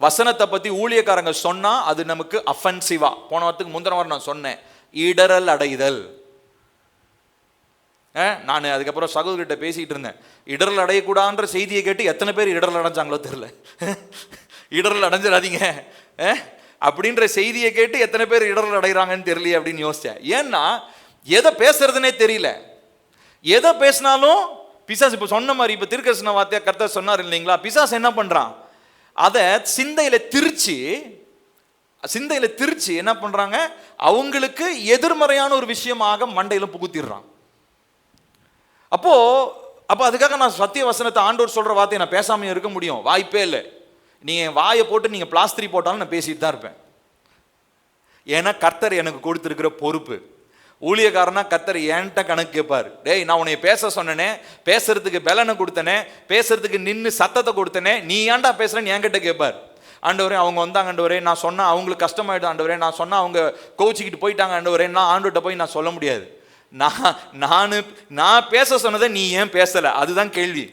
S1: வசனத்தை பத்தி ஊழியக்காரங்க சொன்னா அது நமக்கு அஃபென்சிவா, போன வாரத்துக்கு முந்தின வாரம் நான் சொன்னேன், இடரல் அடைதல். நான் அதுக்கப்புறம் சகோதரிட்ட பேசிட்டு இருந்தேன், இடரல் அடையக்கூடாதுன்ற செய்தியை கேட்டு எத்தனை பேர் இடரல் அடைஞ்சாங்களோ தெரியல. இடரல் அடைஞ்சிடாதீங்க அப்படின்ற செய்தியை கேட்டு எத்தனை பேர் இடரல் அடைகிறாங்கன்னு தெரியல அப்படின்னு யோசிச்சேன். ஏன்னா எதை பேசுறதுனே தெரியல. எதை பேசினாலும் பிசாசு, இப்ப சொன்ன மாதிரி, இப்ப தீர்க்கதரிசன வார்த்தையா கர்த்தர் சொன்னார் இல்லைங்களா, பிசாசு என்ன பண்றான்? அதை சிந்தையில திருச்சி என்ன பண்றாங்க? அவங்களுக்கு எதிர்மறையான ஒரு விஷயமாக மண்டையில புகுத்திடுறான். அப்போ அதுக்காக நான் சத்திய வசனத்தை ஆண்டவர் சொல்ற வார்த்தையை நான் பேசாம இருக்க முடியும்? வாய்ப்பே இல்லை. நீங்க வாயை போட்டு நீங்க பிளாஸ்திரி போட்டாலும் நான் பேசிட்டு தான் இருப்பேன். ஏன்னா கர்த்தர் எனக்கு கொடுத்திருக்கிற பொறுப்பு. ஊழியக்காரனா கர்த்தர் என்கிட்ட கணக்கு கேட்பார். டேய், நான் உன்னை பேச சொன்னனே, பேசுறதுக்கு பலனை கொடுத்தனே, பேசுறதுக்கு நின்று சத்தத்தை கொடுத்தனே, நீ ஏன்டா பேசுறேன்னு என்கிட்ட கேட்பார். ஆண்டவரே அவங்க வந்தாங்க, ஆண்டவரே நான் சொன்னா அவங்களுக்கு கஷ்டமாயிடும், ஆண்டவரே நான் சொன்னா அவங்க கோச்சிக்கிட்டு போயிட்டாங்க, ஆண்டவரே நான் ஆண்டவர்கிட்ட போய் நான் சொல்ல முடியாது. நான் பேச சொன்னதை நீ ஏன் பேசல? அதுதான் கேள்வி.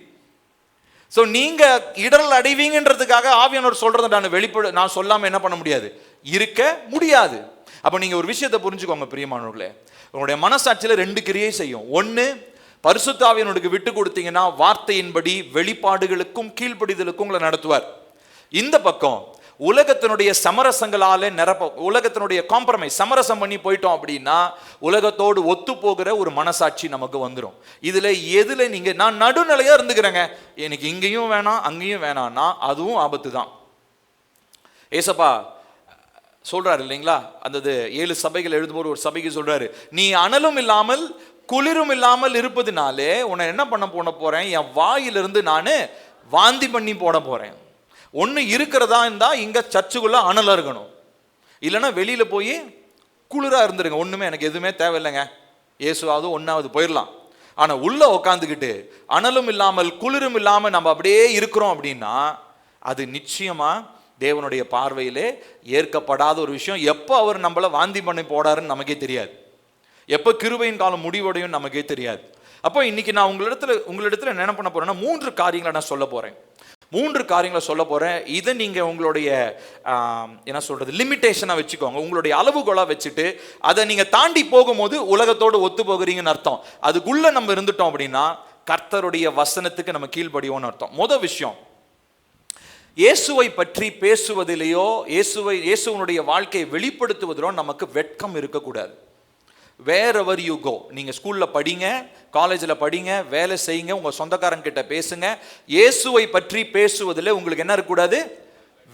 S1: ஸோ நீங்க இடரல் அடைவீங்கன்றதுக்காக ஆவியானவர் சொல்றதை நான் சொல்லாம என்ன பண்ண முடியாது? இருக்க முடியாது. அப்ப நீங்க ஒரு விஷயத்தை புரிஞ்சுக்கோங்க பிரியமானவர்களே, உங்களுடைய மனசாட்சியில 2 கிரியை செய்யும். ஒன்னு, பரிசுத்த ஆவியானவருக்கு விட்டு கொடுத்தீங்கன்னா வார்த்தையின்படி வெளிப்பாடுகளுக்கும் கீழ்ப்படிதலுக்கும் உங்களை நடத்துவார். இந்த பக்கம் உலகத்தினுடைய சமரசங்களால உலகத்தினுடைய காம்ப்ரமைஸ் சமரசம் பண்ணி போயிட்டோம் அப்படின்னா உலகத்தோடு ஒத்து போகிற ஒரு மனசாட்சி நமக்கு வந்துடும். எதுல நீங்க நான் நடுநிலையா இருந்துக்கிறேங்க, எனக்கு இங்கேயும் வேணாம் அங்கேயும் வேணாம்னா அதுவும் ஆபத்து தான். ஏசப்பா சொல்றாரு இல்லைங்களா, அந்த 7 சபைகள் எழுதும்போது ஒரு சபைக்கு சொல்றாரு, நீ அனலும் இல்லாமல் குளிரும் இல்லாமல் இருப்பதுனாலே உன்னை என்ன பண்ண போறேன்? என் வாயிலிருந்து நான் வாந்தி பண்ணி போட போறேன். ஒன்று இருக்கிறதா இருந்தா இங்க சர்ச்சுக்குள்ள அனலா இருக்கணும், இல்லைன்னா வெளியில போய் குளிரா இருந்துருங்க, ஒண்ணுமே எனக்கு எதுவுமே தேவையில்லைங்க, இயேசுவாவது ஒன்னாவது போயிடலாம். ஆனா உள்ள உட்காந்துக்கிட்டு அனலும் இல்லாமல் குளிரும் இல்லாமல் நம்ம அப்படியே இருக்கிறோம் அப்படின்னா அது நிச்சயமா தேவனுடைய பார்வையிலே ஏற்கப்படாத ஒரு விஷயம். எப்போ அவர் நம்மள வாந்தி பண்ணி போடாருன்னு நமக்கே தெரியாது, எப்போ கிருபையின் காலம் முடிவடையும் நமக்கே தெரியாது. அப்போ இன்னைக்கு நான் உங்களிடத்துல என்ன பண்ண போறேன்னா 3 காரியங்களை நான் சொல்ல போறேன். 3 காரியங்களை சொல்ல போறேன். இதை நீங்க உங்களுடைய என்ன சொல்றது லிமிட்டேஷனா வச்சுக்கோங்க, உங்களுடைய அளவுகோலா வச்சுட்டு அதை நீங்க தாண்டி போகும்போது உலகத்தோடு ஒத்து போகிறீங்கன்னு அர்த்தம். அதுக்குள்ள நம்ம இருந்துட்டோம் அப்படின்னா கர்த்தருடைய வசனத்துக்கு நம்ம கீழ்ப்படியோம்னு அர்த்தம். முதல் விஷயம், இயேசுவை பற்றி பேசுவதிலேயோ இயேசுவனுடைய வாழ்க்கையை வெளிப்படுத்துவதிலோ நமக்கு வெட்கம் இருக்கக்கூடாது. wherever you go. நீங்க ஸ்கூல்ல படிங்க, காலேஜில் படிங்க, வேலை செய்யுங்க, உங்க சொந்தக்காரங்க கிட்ட பேசுங்க. இயேசுவை பற்றி பேசுவதில் உங்களுக்கு என்ன இருக்கக்கூடாது?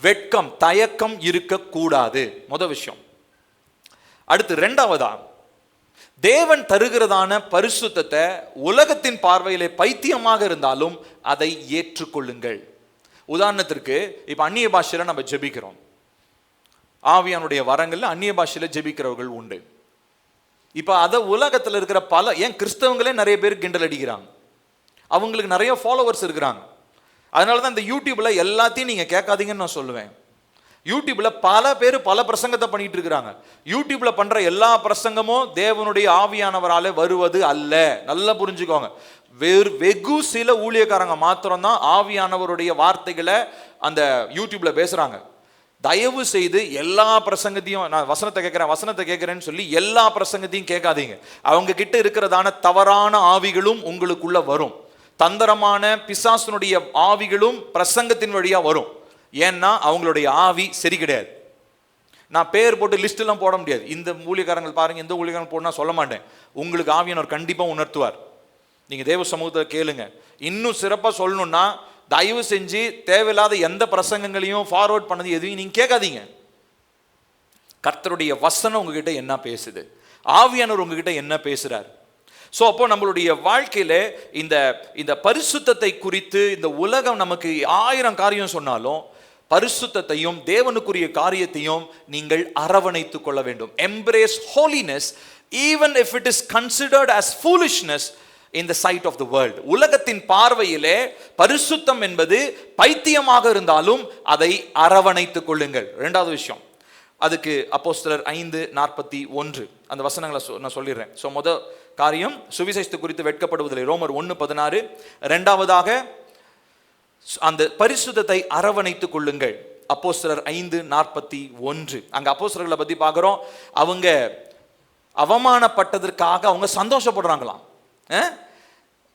S1: வெட்கம், தயக்கம் இருக்கக்கூடாது. முதல் விஷயம். அடுத்து இரண்டாவதா, தேவன் தருகிறதான பரிசுத்தத்தை உலகத்தின் பார்வையிலே பைத்தியமாக இருந்தாலும் அதை ஏற்றுக்கொள்ளுங்கள். உதாரணத்திற்கு இப்ப அந்நிய பாஷையில நம்ம ஜெபிக்கிறோம். ஆவியானுடைய வரங்கள்ல அந்நிய பாஷையில ஜெபிக்கிறவர்கள் உண்டு. இப்ப அத உலகத்துல இருக்கிற ஏன் கிறிஸ்தவங்களே நிறைய பேர் கிண்டல் அடிக்கிறாங்க. அவங்களுக்கு நிறைய ஃபாலோவர்ஸ் இருக்கிறாங்க. அதனாலதான் இந்த யூடியூப்ல எல்லாத்தையும் நீங்க கேட்காதீங்கன்னு நான் சொல்லுவேன். யூடியூப்ல பல பேர் பல பிரசங்கத்தை பண்ணிட்டு இருக்கிறாங்க. யூடியூப்ல பண்ற எல்லா பிரசங்கமும் தேவனுடைய ஆவியானவராலே வருவது அல்ல. நல்லா புரிஞ்சுக்கோங்க. வெகு சில ஊழியக்காரங்க மாத்திரம் தான் ஆவியானவருடைய வார்த்தைகளை அந்த யூடியூப்ல பேசுறாங்க. தயவு செய்து எல்லா பிரசங்கத்தையும், நான் வசனத்தை கேட்கிறேன்னு சொல்லி எல்லா பிரசங்கத்தையும் கேட்காதீங்க. அவங்க கிட்ட இருக்கிறதான தவறான ஆவிகளும் உங்களுக்குள்ள வரும். தந்திரமான பிசாசுனுடைய ஆவிகளும் பிரசங்கத்தின் வழியா வரும். ஏன்னா அவங்களுடைய ஆவி சரி கிடையாது. நான் பேர் போட்டு லிஸ்ட் எல்லாம் போட முடியாது. இந்த ஊழியக்காரங்கள் பாருங்க, இந்த ஊழியக்காரங்கள் போட சொல்ல மாட்டேன். உங்களுக்கு ஆவியானவர் கண்டிப்பா உணர்த்துவார். நீங்க தேவ சமூகத்தை கேளுங்க. இன்னும் சிறப்பா சொல்லணும்னா தயவு செஞ்சு தேவையில்லாத எந்த பிரசங்கங்களையும் ஃபார்வர்ட் பண்ணது எதுவும் நீங்க கேட்காதீங்க. கர்த்தருடைய வசனம் உங்ககிட்ட என்ன பேசுது, ஆவியானவர் உங்ககிட்ட என்ன பேசுறார். ஸோ அப்போ நம்மளுடைய வாழ்க்கையில இந்த பரிசுத்தத்தை குறித்து இந்த உலகம் நமக்கு 1000 காரியம் சொன்னாலும் பரிசுத்தத்தையும் தேவனுக்குரிய காரியத்தையும் நீங்கள் அரவணைத்துக் கொள்ள வேண்டும். Embrace holiness even if it is considered as foolishness in the sight of the world. உலகத்தின் பார்வையிலே பரிசுத்தம் என்பது பைத்தியமாக இருந்தாலும் அதை அரவணைத்துக் கொள்ளுங்கள். இரண்டாவது விஷயம், அதுக்கு அப்போஸ்தலர் 5:41 அந்த வசனங்களை நான் சொல்லிடுறேன். ஸோ முதல் காரியம் சுவிசேஷத்தை குறித்து வெட்கப்படுவதில்லை, ரோமர் 1:16. இரண்டாவதாக அந்த பரிசுத்தத்தை அரவணைத்துக் கொள்ளுங்கள், அப்போஸ்தலர் 5:41. அங்க அப்போஸ்தலர்களை பத்தி பார்க்கிறோம். அவங்க அவமானப்பட்டதற்காக அவங்க சந்தோஷப்படுறாங்களாம்.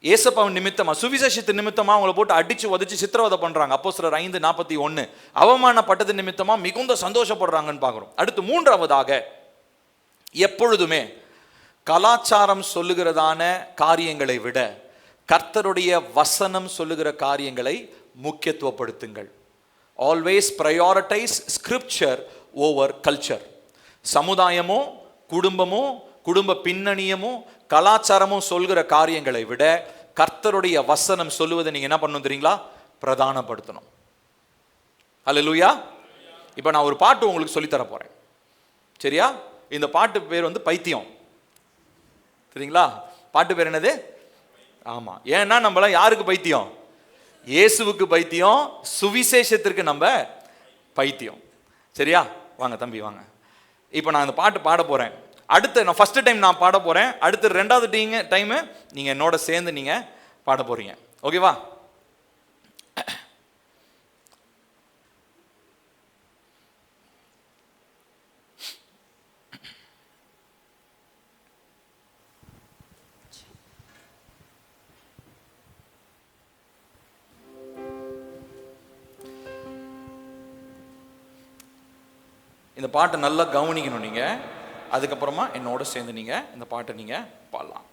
S1: ஏசப்பாவின் நிமித்தமா, சுவிசேஷத்தின் நிமித்தமா அவங்களை போட்டு அடிச்சு உதச்சு சித்திரவதை பண்றாங்க. அப்போஸ்தலர் 5:41. அவமானப்பட்டது நிமித்தமா மிகுந்த சந்தோஷப்படுறாங்கன்னு பார்க்கிறோம். அடுத்து மூன்றாவதாக, எப்பொழுதுமே கலாச்சாரம் சொல்லுகிறதான காரியங்களை விட கர்த்தருடைய வசனம் சொல்லுகிற காரியங்களை முக்கியத்துவப்படுத்துங்கள். Always prioritize scripture over culture. சமுதாயமோ குடும்பமோ குடும்ப பின்னணியமோ கலாச்சாரமோ சொல்கிற காரியங்களை விட கர்த்தருடைய வசனம் சொல்லுவதை நீங்க என்ன பண்ணணும் தெரியுங்களா? பிரதானப்படுத்தணும். அல்லேலூயா. இப்ப நான் ஒரு பாட்டு உங்களுக்கு சொல்லித்தர போறேன், சரியா? இந்த பாட்டு பேர் பைத்தியம். சரிங்களா? பாட்டு பேர் என்னது? ஆமா. ஏன்னா நம்மளாம் யாருக்கு பைத்தியம்? இயேசுவுக்கு பைத்தியம், சுவிசேஷத்திற்கு நம்ம பைத்தியம். சரியா? வாங்க தம்பி வாங்க. இப்போ நான் இந்த பாட்டு பாட போறேன். அடுத்து நான் ஃபர்ஸ்ட் டைம் நான் பாட போறேன். அடுத்து ரெண்டாவது டைம் நீங்க என்னோட சேர்ந்து நீங்க பாட போறீங்க. ஓகேவா? இந்த பாட்டை நல்லா கவனிக்கணும் நீங்க. அதுக்கப்புறமா என்னோட சேர்ந்து நீங்க இந்த பாட்டை நீங்க பாடலாம்.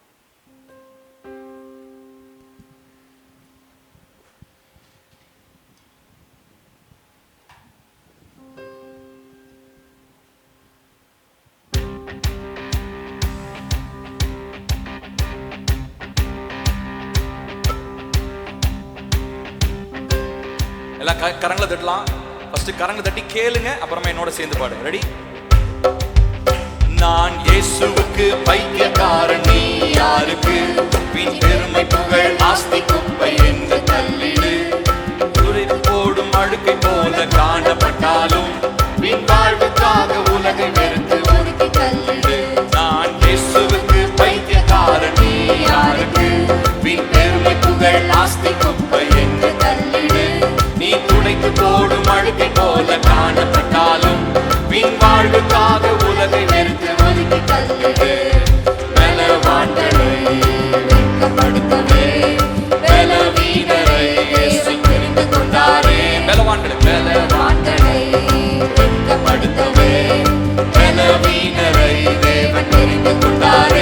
S1: எல்லாம் கரங்களை தட்டலாம். ஃபர்ஸ்ட் கரங்களை தட்டி கேளுங்க, அப்புறமா என்னோட சேர்ந்து பாடுங்க. ரெடி? நான் இயேசுவுக்கு பைத்தியக்காரன், நீ யாருக்கு? பின் பெருமை புகழ் ஆஸ்தி குப்பை என்று தள்ளிடு. துரைத்து போடும் அழுக்கை போல காணப்பட்டாலும் பின் வாழ்வுக்காக உலகை வெறுத்து ஒதுக்கி தள்ளிடு. நான் இயேசுவுக்கு பைத்தியக்காரன், நீ யாருக்கு? பின் பெருமை புகழ் ஆஸ்தி குப்பை என்று தள்ளிடு. நீ துடைத்து போடும் அழுக்கை போல காணப்பட்டாலும் பின் வாழ்வுக்காக உலகை வெறுத்து ஒதுக்கி தள்ளிடு. பலவான்களை வெட்கப்படுத்தவே பலவீனரை இயேசு தெரிந்து கொண்டாரே. பலவான்களை வெட்கப்படுத்தவே பலவீனரை தேவன் தெரிந்து கொண்டாரே.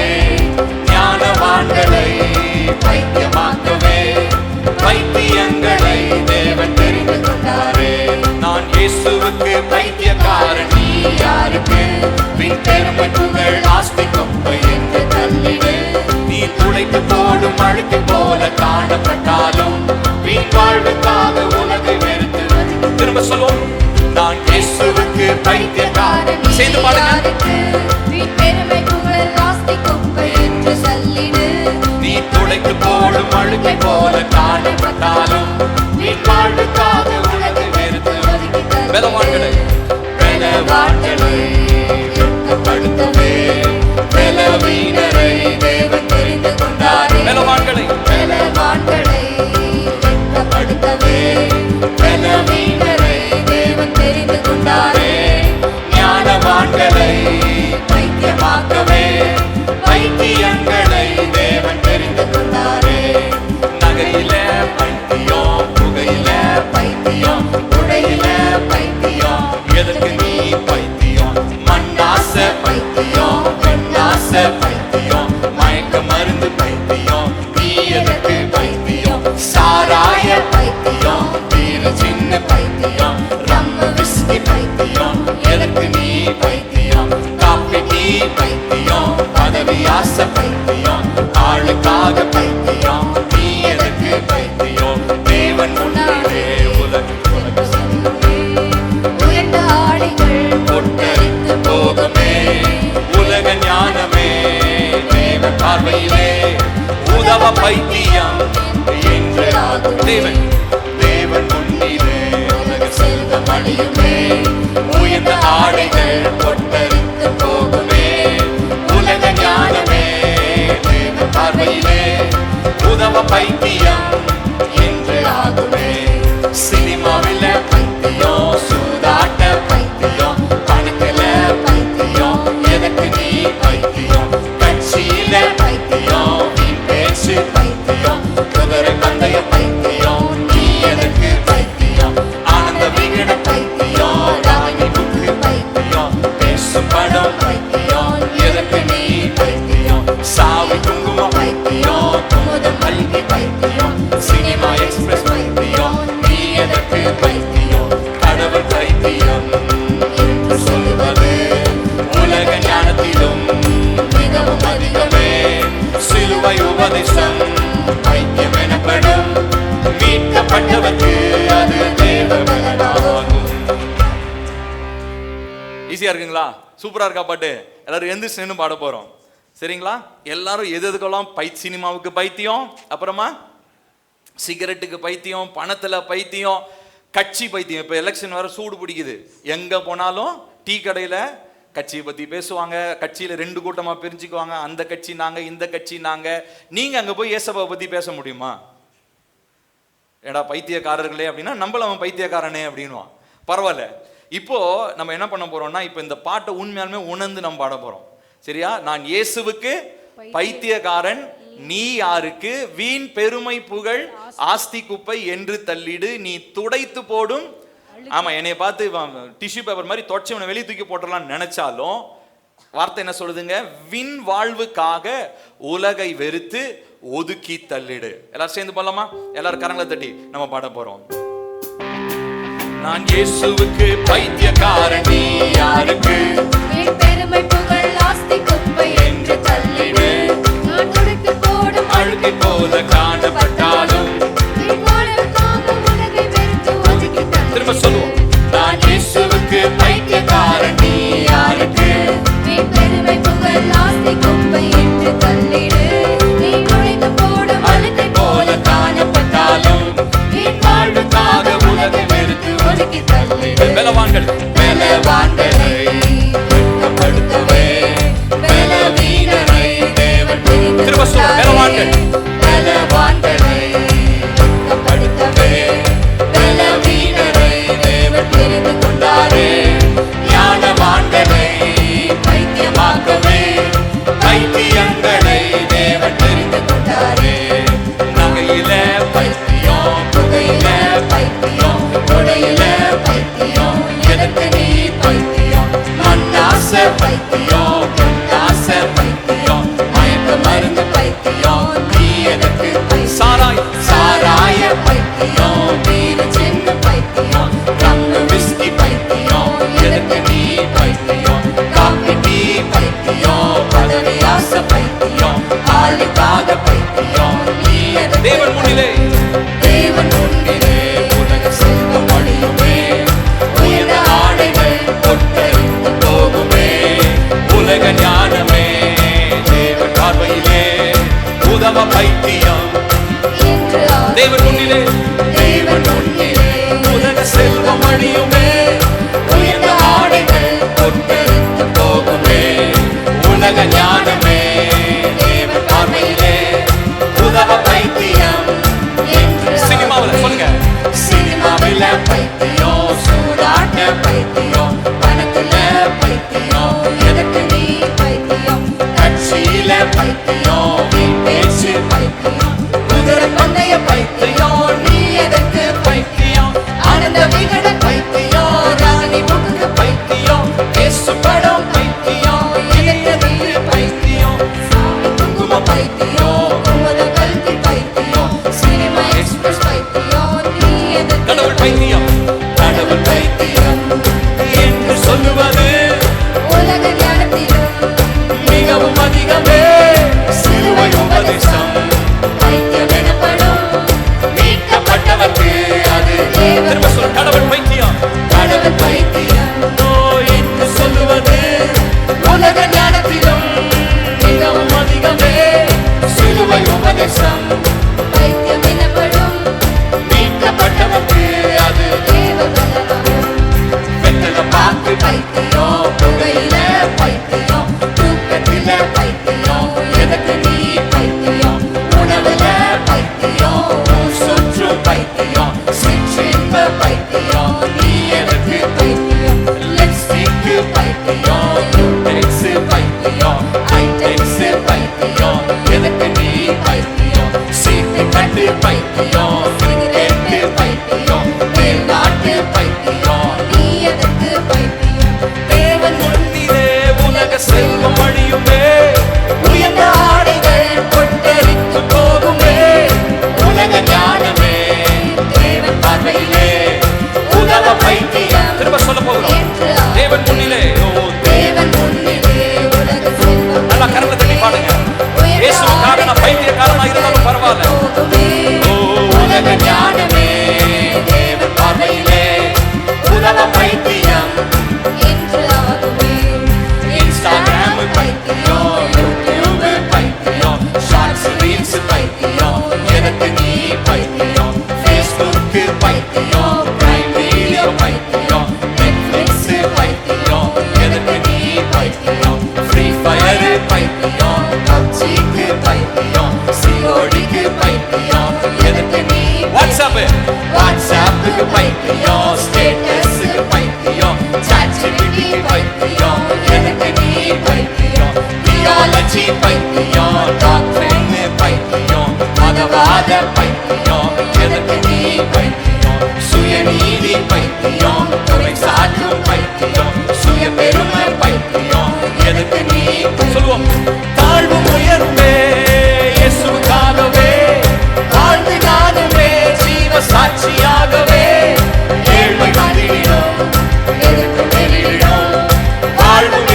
S2: வீண் பெருமை புகழ் ஆஸ்தி குப்பை என்று தள்ளிடு. நீ துடைத்து போடும் அழுக்கு போல காணப்பட்டாலும் வீண் வாழ்வுக்காக உலகை வெறுத்து.
S1: திரும்ப சொல்லுவோம். நான் இயேசுவுக்கு பைத்தியக்காரன். செய்து பாருங்க.
S2: வீண் பெருமை புகழ் ஆஸ்தி குப்பை என்று தள்ளிடு.
S1: நீ துடைத்து போடும் அழுக்கை போல காணப்பட்டாலும் வீண் வாழ்வுக்காக உலகை வெறுத்து. பலவான்களை
S2: படுத்தவே பலவீனரை தேவன் தெரிந்து கொண்டாரே.
S1: பலவான்களை
S2: படுத்தவே பலவீனரை தேவன் தெரிந்து கொண்டாரே.
S1: ஞானவான்களை
S2: பைத்தியமாக்கவே பைத்தியங்களை தேவன் தெரிந்து கொண்டாரே.
S1: நகையில பைத்தியம், புகையில
S2: பைத்தியம், உடையில பைத்தியம்,
S1: எதற்கு நீ பைத்தியம்? மண்ணாச
S2: பைத்தியம்,
S1: பெண்ணாச பைத்தியம், மயக்க மருந்து பைத்தியம், நீ எதற்கு பைத்தியம்? சாராய
S2: பைத்தியம்,
S1: வீர சின்ன
S2: பைத்தியம், ரம்ம விஸ்கி பைத்தியம்,
S1: எதற்கு நீ பைத்தியம்? காப்பி டீ பைத்தியம், பதவி ஆசை பைத்தியம், ஆளுக்காக பைத்தியம், நீ எதற்கு பைத்தியம்? தேவன் முன்னாலே
S2: உயர்ந்த ஆடைகள்
S1: பொட்டரித்து போகுமே, உலக ஞானமே தேவ பார்வையிலே உதவ பைத்தியம் என்று தேவன் தேவன் முன்னிலே உலக செல்வம் அழியுமே, உயர்ந்த ஆடைகள் பொட்டரித்து போகுமே, உலக ஞானமே தேவ பார்வையிலே உதவ பைத்தியம் என்று ஆகுமே. சினிமாவில பைத்தியம், சூதாட்ட பைத்தியம், பணத்துல பைத்தியம், எதற்கு நீ பைத்தியம்? கட்சியில பைத்தியம், வீண் பேச்சு பைத்தியம், குதிரை பந்தய பைத்தியம், நீ எதற்கு பைத்தியம்? ஆனந்த விகட பைத்தியம், ராணி புக்கு பைத்தியம், பேசும் படம் பைத்தியம், எதற்கு நீ பைத்தியம்? சாவி குங்குமம் பைத்தியம், குமுதம் மல்லிகை பைத்தியம், சினிமா எக்ஸ்பிரஸ் பைத்தியம், நீ எதற்கு பைத்தியம்? கடவுள் பைத்தியம் என்று சொல்வது உலக ஞானத்திலும் மிகவும் அதிகமே. சிலுவை உபதேசம் பைத்தியம் எனப்படும், மீட்கப்பட்டவர்க்கு அது தேவ பலனாகும். ஈஸியா இருக்குங்களா? சூப்பரா இருக்கா பாட்டு? எல்லாரும் எந்திரிச்சு நின்று பாட போறோம். சரிங்களா? எல்லாரும் எது எதுக்கெல்லாம் சினிமாவுக்கு பைத்தியம், அப்புறமா சிகரெட்டுக்கு பைத்தியம், பணத்துல பைத்தியம், கட்சி பைத்தியம். இப்போ எலெக்ஷன் வர சூடு பிடிக்குது, எங்க போனாலும் டீ கடையில கட்சியை பத்தி பேசுவாங்க, கட்சியில 2 கூட்டமா பிரிஞ்சுக்குவாங்க, அந்த கட்சி நாங்க, இந்த கட்சி நாங்க. நீங்க அங்க போய் இயேசுவை பத்தி பேச முடியுமா? ஏடா பைத்தியக்காரர்களே அப்படின்னா நம்மள அவன் பைத்தியக்காரனே அப்படின்வான். பரவாயில்ல. இப்போ நம்ம என்ன பண்ண போறோம்னா, இப்போ இந்த பாட்டை உண்மையாலுமே உணர்ந்து நம்ம பாட போறோம். சரியா? நான் இயேசுவுக்கு பைத்தியக்காரன், நீ யாருக்கு? வீண் பெருமை புகழ் ஆஸ்தி குப்பை என்று தள்ளிடு. நீ துடைத்து போடும். ஆமா, என்னைய பார்த்து டிஷ்யூ பேப்பர் மாதிரி தொடச்சி இவனை வெளியே தூக்கி போட்டுடலாம்னு நினைச்சாலும் வார்த்தை என்ன சொல்லுதுங்க? விண் வாழ்வுக்காக உலகை வெறுத்து ஒதுக்கி தள்ளிடு. எல்லாரும் சேர்ந்து போலாமா? எல்லாரும் கரங்களை தட்டி நம்ம பாட போறோம். நான் இயேசுவுக்கு பைத்தியக்காரன், நீ யாருக்கு?
S2: பெருமை புகழ் ஆஸ்தி குப்பை என்று தள்ளிடு. நான் துடைத்து போடும்
S1: அழுகை போல காணப்பட்டாலும்
S2: உலகை வெறுத்து ஒதுக்கி தள்ளிடு.
S1: திரும்ப சொல்லுவோம். நான் இயேசுவுக்கு பைத்தியக்காரன், நீ யாருக்கு?
S2: பெருமை புகழ் ஆஸ்தி குப்பை என்று தள்ளிடு. நீ துடைத்து போடும் அழுகை போல காணப்பட்டாலும்
S1: என் வாழ்வுக்காக உலகை வெறுத்து
S2: ஒதுக்கி தள்ளிடு.
S1: பலவான்கள்
S2: பலவான்களை வெட்கப்படுத்தவே பலவீனரை தேவன் தெரிந்து
S1: திரும்ப சொல்லுவோம். பலவான்கள்
S2: பலவான்களை வெட்கப்படுத்தவே பலவீனரை தேவன் தெரிந்து கொண்டாரே.
S1: ஞானவான்களை பைத்தியமாக்கவே பைத்தியங்களை தேவன் தெரிந்து கொண்டாரே. நகையில பைத்தியம், புகையில பைத்தியம், உடையில பைத்தியம், எதற்கு நீ பைத்தியம்? மண்ணாச பைத்தியம், பொன்னாச பைத்தியம், மயக்க மருந்து பைத்தியம், நீ எதற்கு சாராய சாராய பைத்தியம், வீர சின்ன பைத்தியம், ரம்ம விஸ்கி பைத்தியம், எதற்கு நீ பைத்தியம்? காப்பி டீ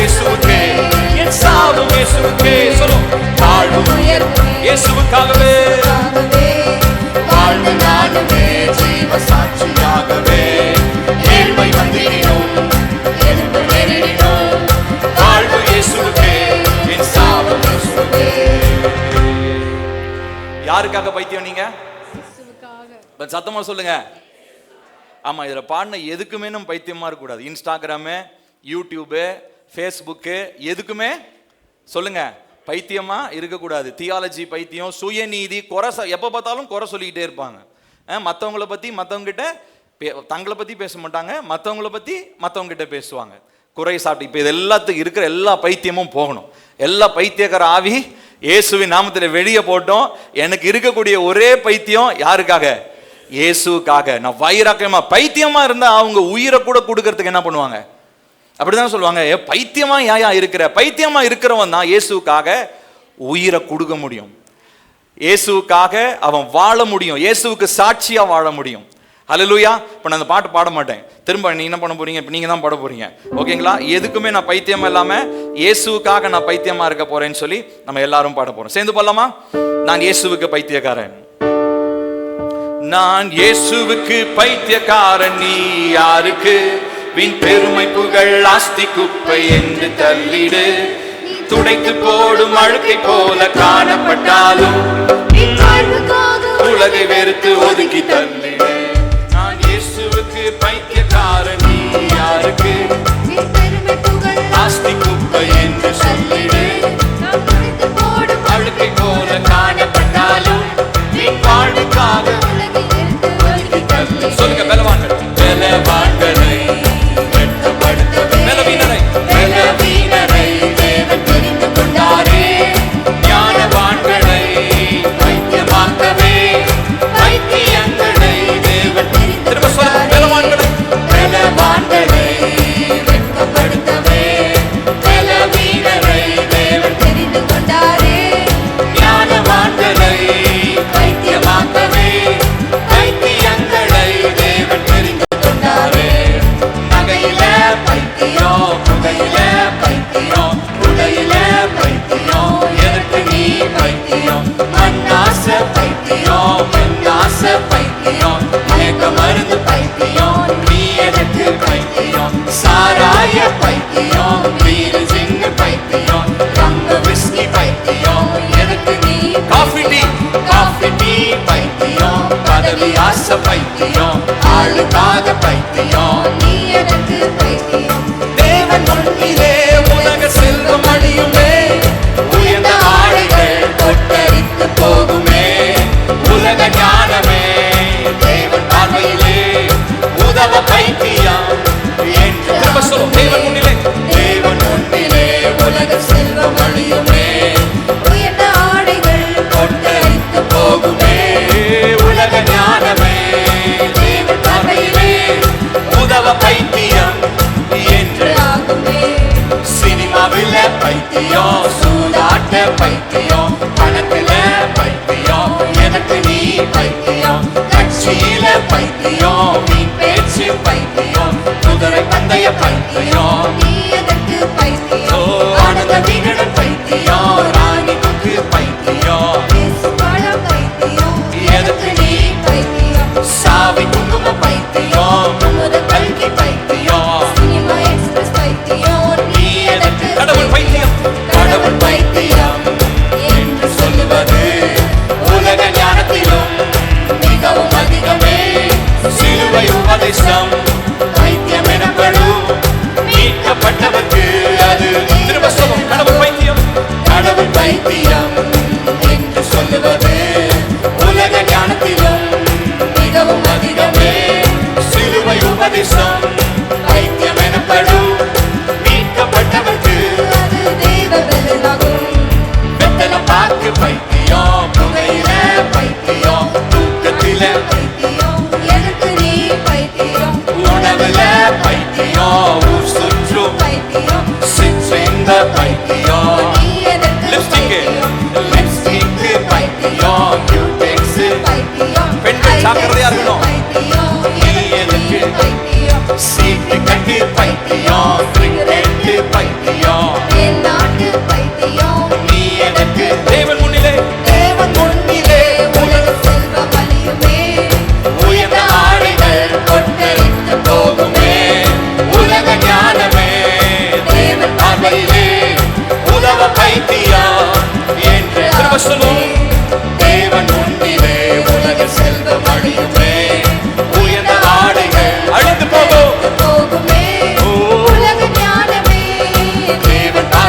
S1: இயேசுவுக்கே, என் சாவும் இயேசுவுக்கே. சொல்லும் வாழ்வும் இயேசுவுக்காகவே,
S2: வாழ்வு நானுமே ஜீவ சாட்சியாகவே. ஏழ்மை வந்திடினும் எதிர்ப்பு நேரிடினும்
S1: வாழ்வு இயேசுவுக்கே, என் சாவும் இயேசுவுக்கே. யாருக்காக பைத்தியம் நீங்க? சத்தமா சொல்லுங்க. ஆமா, இதுல பாடின எதுக்குமே நம்ம பைத்தியமா இருக்க கூடாது. இன்ஸ்டாகிராமு, யூடியூபு, ஃபேஸ்புக்கு, எதுக்குமே சொல்லுங்க பைத்தியமா இருக்கக்கூடாது. தியாலஜி பைத்தியம், சுயநீதி, குறை, எப்போ பார்த்தாலும் குறை சொல்லிக்கிட்டே இருப்பாங்க. மற்றவங்கள பற்றி மற்றவங்ககிட்ட தங்களை பற்றி பேச மாட்டாங்க, மற்றவங்கள பற்றி மற்றவங்ககிட்ட பேசுவாங்க. குறை சாப்பிட்டு இப்போ இது எல்லாத்துக்கும் இருக்கிற எல்லா பைத்தியமும் போகணும். எல்லா பைத்தியக்கார ஆவி இயேசுவின் நாமத்தில் வெளியே போட்டோம். எனக்கு இருக்கக்கூடிய ஒரே பைத்தியம் யாருக்காக? இயேசுக்காக. நான் வைராக்கியமா பைத்தியமா இருந்தா அவங்க உயிரை கூட கொடுக்கறதுக்கு என்ன பண்ணுவாங்க? அப்படிதான் சொல்லுவாங்க. பைத்தியமா ஏயா இருக்கிற? பைத்தியமா இருக்கிறவன் தான் இயேசுக்காக உயிரை கொடுக்க முடியும். இயேசுக்காக அவன் வாழ முடியும். இயேசுவுக்கு சாட்சியா வாழ முடியும். ஹல்லேலூயா. இப்போ நான் அந்த பாட்டு பாட மாட்டேன். திரும்ப நீ என்ன பண்ண போறீங்க? இப்போ நீங்க தான் பாட போறீங்க. ஓகேங்களா? எதுக்குமே நான் பைத்தியமா இல்லாம இயேசுக்காக நான் பைத்தியமா இருக்க போறேன்னு சொல்லி நம்ம எல்லாரும் பாட போறோம். சேர்ந்து பாடலாமா? நான் இயேசுவுக்கு பைத்தியக்காரன். நான் இயேசுவுக்கு பைத்தியக்காரன். நீ யாருக்கு? வின் பெருமை புகழ் ஆஸ்தி குப்பை என்று தள்ளிடு. துடைத்து போடும் அழுக்கை போல காணப்பட்டாலும் உலகை வெறுத்து ஒதுக்கி தள்ளிடு. நான் இயேசுவுக்கு பைத்தியக்காரன். நீ யாருக்கு? ஆஸ்தி குப்பை என்று சொல்லிடு. அழுக்கை போல காணப்பட்டாலும் வாழ்வுக்காக சொல்லுங்க. பலவான்கள் பலவான்களை வெட்கப்படுத்தவே, பலவீனரை தேவன் தெரிந்து கொண்டாரே. ஞானவான்களை பைத்தியமாக்கவே, பைத்தியங்களை தேவன் திரும்ப சொல்லுங்க. பலவான்களை வெட்கப்படுத்தவே, பலவீனரை தேவன் தெரிந்து கொண்டாரே. ஞானவான்களை பைத்தியமாக்கவே, பைத்தியங்களை தேவன் தெரிந்து கொண்டாரே. நகையில பைத்தியம், புகையில பைத்தியம், உடையில பைத்தியம், எதற்கு நீ பைத்தியம்? மண்ணாச பைத்தியம், பெண்ணாச பைத்தியம், மயக்க மருந்து பைத்தியம், நீ எதற்கு பைத்தியம்? சாராய பைத்தியம், வீடு சின்ன பைத்தியம், தங்க விஸ்கி பைத்தியம், எதற்கு நீ? காஃபி டீ பைத்தியம், பதவி ஆசை பைத்தியம், ஆளுக்காக பைத்தியம், நீ எதற்கு பைத்தியம்? தேவன் முன்னிலே உலக செல்வம் அழியுமே, உயர்ந்த ஆடைகள் கொட்டரித்து போகுமே, உலக ஞானமே தேவன் பார்வையிலே உதவ பைத்தியம் என்று திரும்ப சொல்லும். தேவன் முன்னிலே, தேவன் முன்னிலே உலக செல்வம் அழியுமே, உயர்ந்த ஆடைகள் கொட்டரித்து போகுமே, உலக ஞானமே தேவன் பார்வையிலே உதவ பைத்தியம் என்று ஆகுமே. சினிமாவில பைத்தியம், சூதாட்ட பைத்தியம், பணத்தில பைத்தியம், எனக்கு நீ பைத்தியம், கட்சியில பைத்தியம், வீண் பேச்சு பைத்தியம், குதிரை பந்தய பைத்தியம், நீ எதற்கு பைத்தியம்? ஆனந்த விகடன் பைத்தியம், ராணிக்கு பைத்தியம், எதற்கு நீ பைத்தியம்? சாவி குங்கும பைத்தியம், கல்கி பைத்தியம், சினிமா எக்ஸ்பிரஸ் பைத்தியம், நீ எதற்கு? கடவுள் பைத்தியம், கடவுள் பைத்தியம் என்று சொல்லுவது உலக ஞானத்திலும் மிகவும் அதிகமே. சிலுவை உபதேசம் பைத்தியம் எனப்படும். மீட்கப்பட்டவர்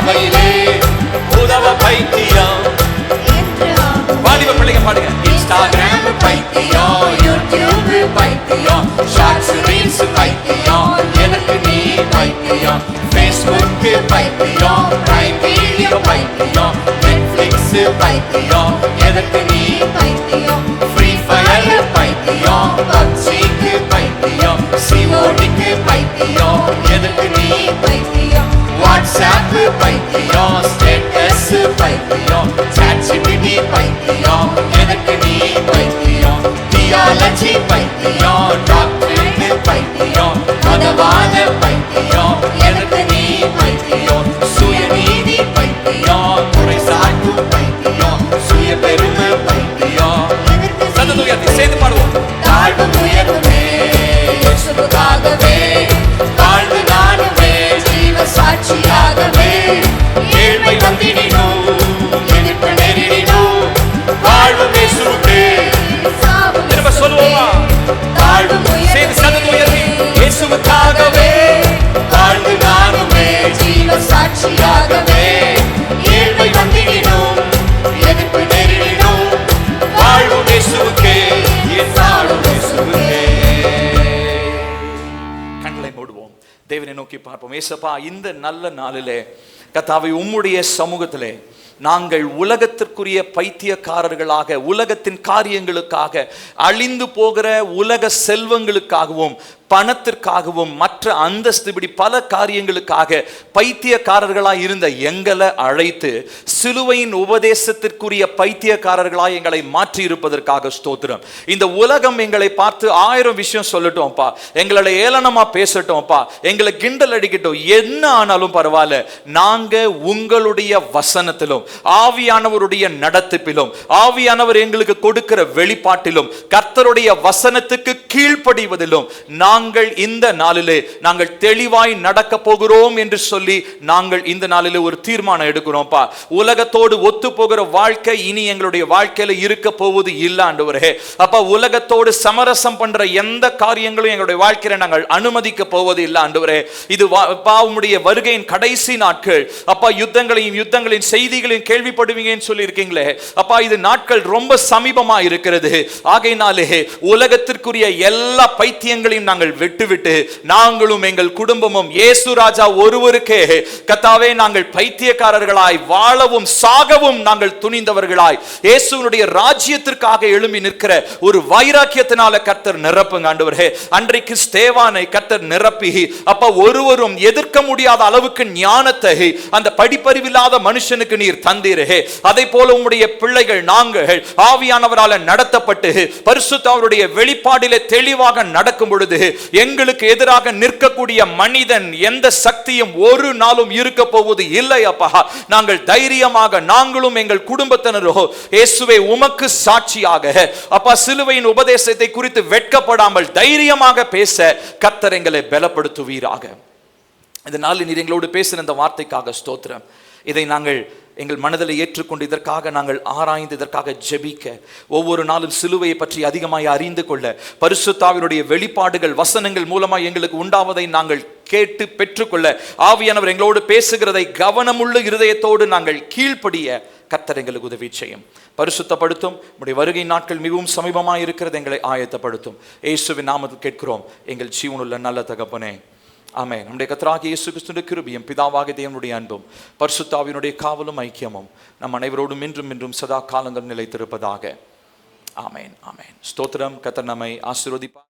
S2: சபையிலே உதவ பைத்தியம். வாலிப பிள்ளைங்க பாடுங்க. இன்ஸ்டாகிராம் பைத்தியம், யூடியூப் பைத்தியம், ஷார்ட்ஸ் ரீல்ஸ் பைத்தியம், எனக்கு நீ பைத்தியம். ஃபேஸ்புக் பைத்தியம், பிரைம் வீடியோ பைத்தியம், நெட்ஃபிளிக்ஸ் பைத்தியம், எனக்கு நீ பைத்தியம். ஃப்ரீ ஃபயர் பைத்தியம், பப்ஜிக்கு பைத்தியம், சிஓடிக்கு பைத்தியம், எனக்கு நீ பைத்தியம். வாட்ஸ்அப் பைத்தியம், ஸ்டேட்டஸ் பைத்தியம், சாட்ஜிபிடி பைத்தியம், எனக்கு நீ பைத்தியம். தியாலஜி பைத்தியம், டாக்டர் பைத்தியம், மதவாத பைத்தியம், எனக்கு நீ பைத்தியம். சுயநீதி பைத்தியம், குறை சாட்டு பைத்தியம், சுய பெருமை பைத்தியம். சந்தோஷத்தை சேர்ந்து பாடுவோம். தாழ்வும் உயர்வுமே இயேசுவுக்காகவே, வாழ்வு நானுமே ஜீவ சாட்சியாகவே. ஏழ்மை வந்திடினும் எதிர்ப்பு நேரிடினும் வாழ்வும் இயேசுவுக்கே. திரும்ப சொல்லுவோமா? தாழ்வும் சேர்ந்து சந்தோஷம் உயர்வி. இயேசுவுக்காகவே, வாழ்வு நானுமே ஜீவ சாட்சியாகவே. ஏழ்மை வந்திடினும் எதிர்ப்பு நேரிடினும் வாழ்வும் இயேசுவுக்கே, என் நாடும் இயேசுவுக்கே. கண்களை மூடுவோம், தேவனை நோக்கி பார்ப்போம். ஏசப்பா, இந்த நல்ல நாளிலே கர்த்தாவே உம்முடைய சமூகத்திலே நாங்கள் உலகத்திற்குரிய பைத்தியக்காரர்களாக, உலகத்தின் காரியங்களுக்காக, அழிந்து போகிற உலக செல்வங்களுக்காகவும் பணத்திற்காகவும் மற்ற அந்தஸ்து இப்படி பல காரியங்களுக்காக பைத்தியக்காரர்களாய் இருந்த எங்களை அழைத்து சிலுவையின் உபதேசத்திற்குரிய பைத்தியக்காரர்களாய் எங்களை மாற்றி இருப்பதற்காக ஸ்தோத்திரம். இந்த உலகம் எங்களை பார்த்து 1000 விஷயம் சொல்லட்டும்ப்பா, எங்களை ஏளனமா பேசட்டும்ப்பா, எங்களை கிண்டல் அடிக்கட்டும், என்ன ஆனாலும் பரவாயில்ல, நாங்க உங்களுடைய வசனத்திலும் ஆவியானவருடைய நடத்திப்பிலும் ஆவியானவர் எங்களுக்கு கொடுக்கிற வெளிப்பாட்டிலும் கர்த்தருடைய வசனத்துக்கு கீழ்ப்படிவதிலும் நாங்கள் இந்த நாளிலே நாங்கள் தெளிவாய் நடக்க போகிறோம் என்று சொல்லி நாங்கள் இந்த நாளிலே ஒரு தீர்மானம் எடுக்கிறோம்ப்பா. உலகத்தோடு ஒத்து போகிற வாழ்க்கை இனி எங்களுடைய வாழ்க்கையில இருக்க போவது இல்ல ஆண்டவரே. அப்பா, உலகத்தோடு சமரசம் பண்ற எந்த காரியங்களும் எங்களுடைய வாழ்க்கையில நாங்கள் அனுமதிக்க போவது இல்ல ஆண்டவரே. இது உம்முடைய வருகையின் கடைசி நாட்கள் அப்பா. யுத்தங்களின் செய்திகளையும் கேள்விப்படுவீங்கன்னு சொல்லி இருக்கீங்களே அப்பா, இது நாட்கள் ரொம்ப சமீபமா இருக்கிறது. ஆகையினாலே உலகத்திற்குரிய எல்லா பைத்தியங்களையும் நாங்கள் விட்டுவிட்டு நாங்களும் எங்கள் குடும்பமும் இயேசு ராஜா ஒருவருக்கே கர்த்தாவே நாங்கள் பைத்தியக்காரர்களாய் வாழவும் சாகவும் நாங்கள் துணிந்தவர்களாய் இயேசுவினுடைய ராஜ்யத்திற்காக எழும்பி நிற்கிற ஒரு வைராக்கியத்தினால கர்த்தர் நிரப்புங்க ஆண்டவரே. அன்றைக்கு ஸ்தேவானை கர்த்தர் நிரப்பி அப்ப ஒருவரும் எதிர்க்க முடியாத அளவுக்கு ஞானத்தை அந்த படிப்பறிவில்லாத மனுஷனுக்கு நீர் தந்தீரே. அதை போல உம்முடைய பிள்ளைகள் நாங்கள் ஆவியானவரால் நடத்தப்பட்டு பரிசுத்தருடைய வெளிப்பாடிலே தெளிவாக நடக்கும் பொழுது எங்களுக்கு எதிராக நிற்கக்கூடிய மனிதன் எந்த சக்தியும் ஒரு நாளும் இருக்க போவது இல்லை அப்பா. நாங்கள் தைரியமாக நாங்களும் எங்கள் குடும்பத்தினரோ இயேசுவே உமக்கு சாட்சியாக அப்பா சிலுவையின் உபதேசத்தை குறித்து வெட்கப்படாமல் தைரியமாக பேச கர்த்தர் எங்களை பலப்படுத்துவீராக. இதனால் நீர் எங்களோடு பேசின இந்த வார்த்தைக்காக ஸ்தோத்திரம். இதை நாங்கள் எங்கள் மனதில் ஏற்றுக்கொண்டு இதற்காக நாங்கள் ஆராய்ந்து இதற்காக ஜெபிக்க ஒவ்வொரு நாளும் சிலுவையை பற்றி அதிகமாய் அறிந்து கொள்ள பரிசுத்தாவினுடைய வெளிப்பாடுகள் வசனங்கள் மூலமாக எங்களுக்கு உண்டாவதை நாங்கள் கேட்டு பெற்றுக்கொள்ள ஆவியானவர் எங்களோடு பேசுகிறதை கவனமுள்ள இருதயத்தோடு நாங்கள் கீழ்ப்படிய கர்த்தர் எங்களுக்கு உதவி செய்யும், பரிசுத்தப்படுத்தும். உம்முடைய வருகை நாட்கள் மிகவும் சமீபமாக இருக்கிறது, எங்களை ஆயத்தப்படுத்தும். இயேசுவின் நாமத்தில் கேட்கிறோம் எங்கள் ஜீவனுள்ள நல்ல தகப்பனே, ஆமென். நம்முடைய கர்த்தராகிய இயேசு கிறிஸ்துவின் கிருபையும் பிதாவாகிய தேவனுடைய அன்பும் பரிசுத்தாவினுடைய காவலும் ஐக்கியமும் நம் அனைவரோடும் இன்றும் சதா காலங்கள் நிலைத்திருப்பதாக. ஆமென், ஆமென். ஸ்தோத்திரம். கர்த்தர் நம்மை ஆசீர்வதிப்பார்.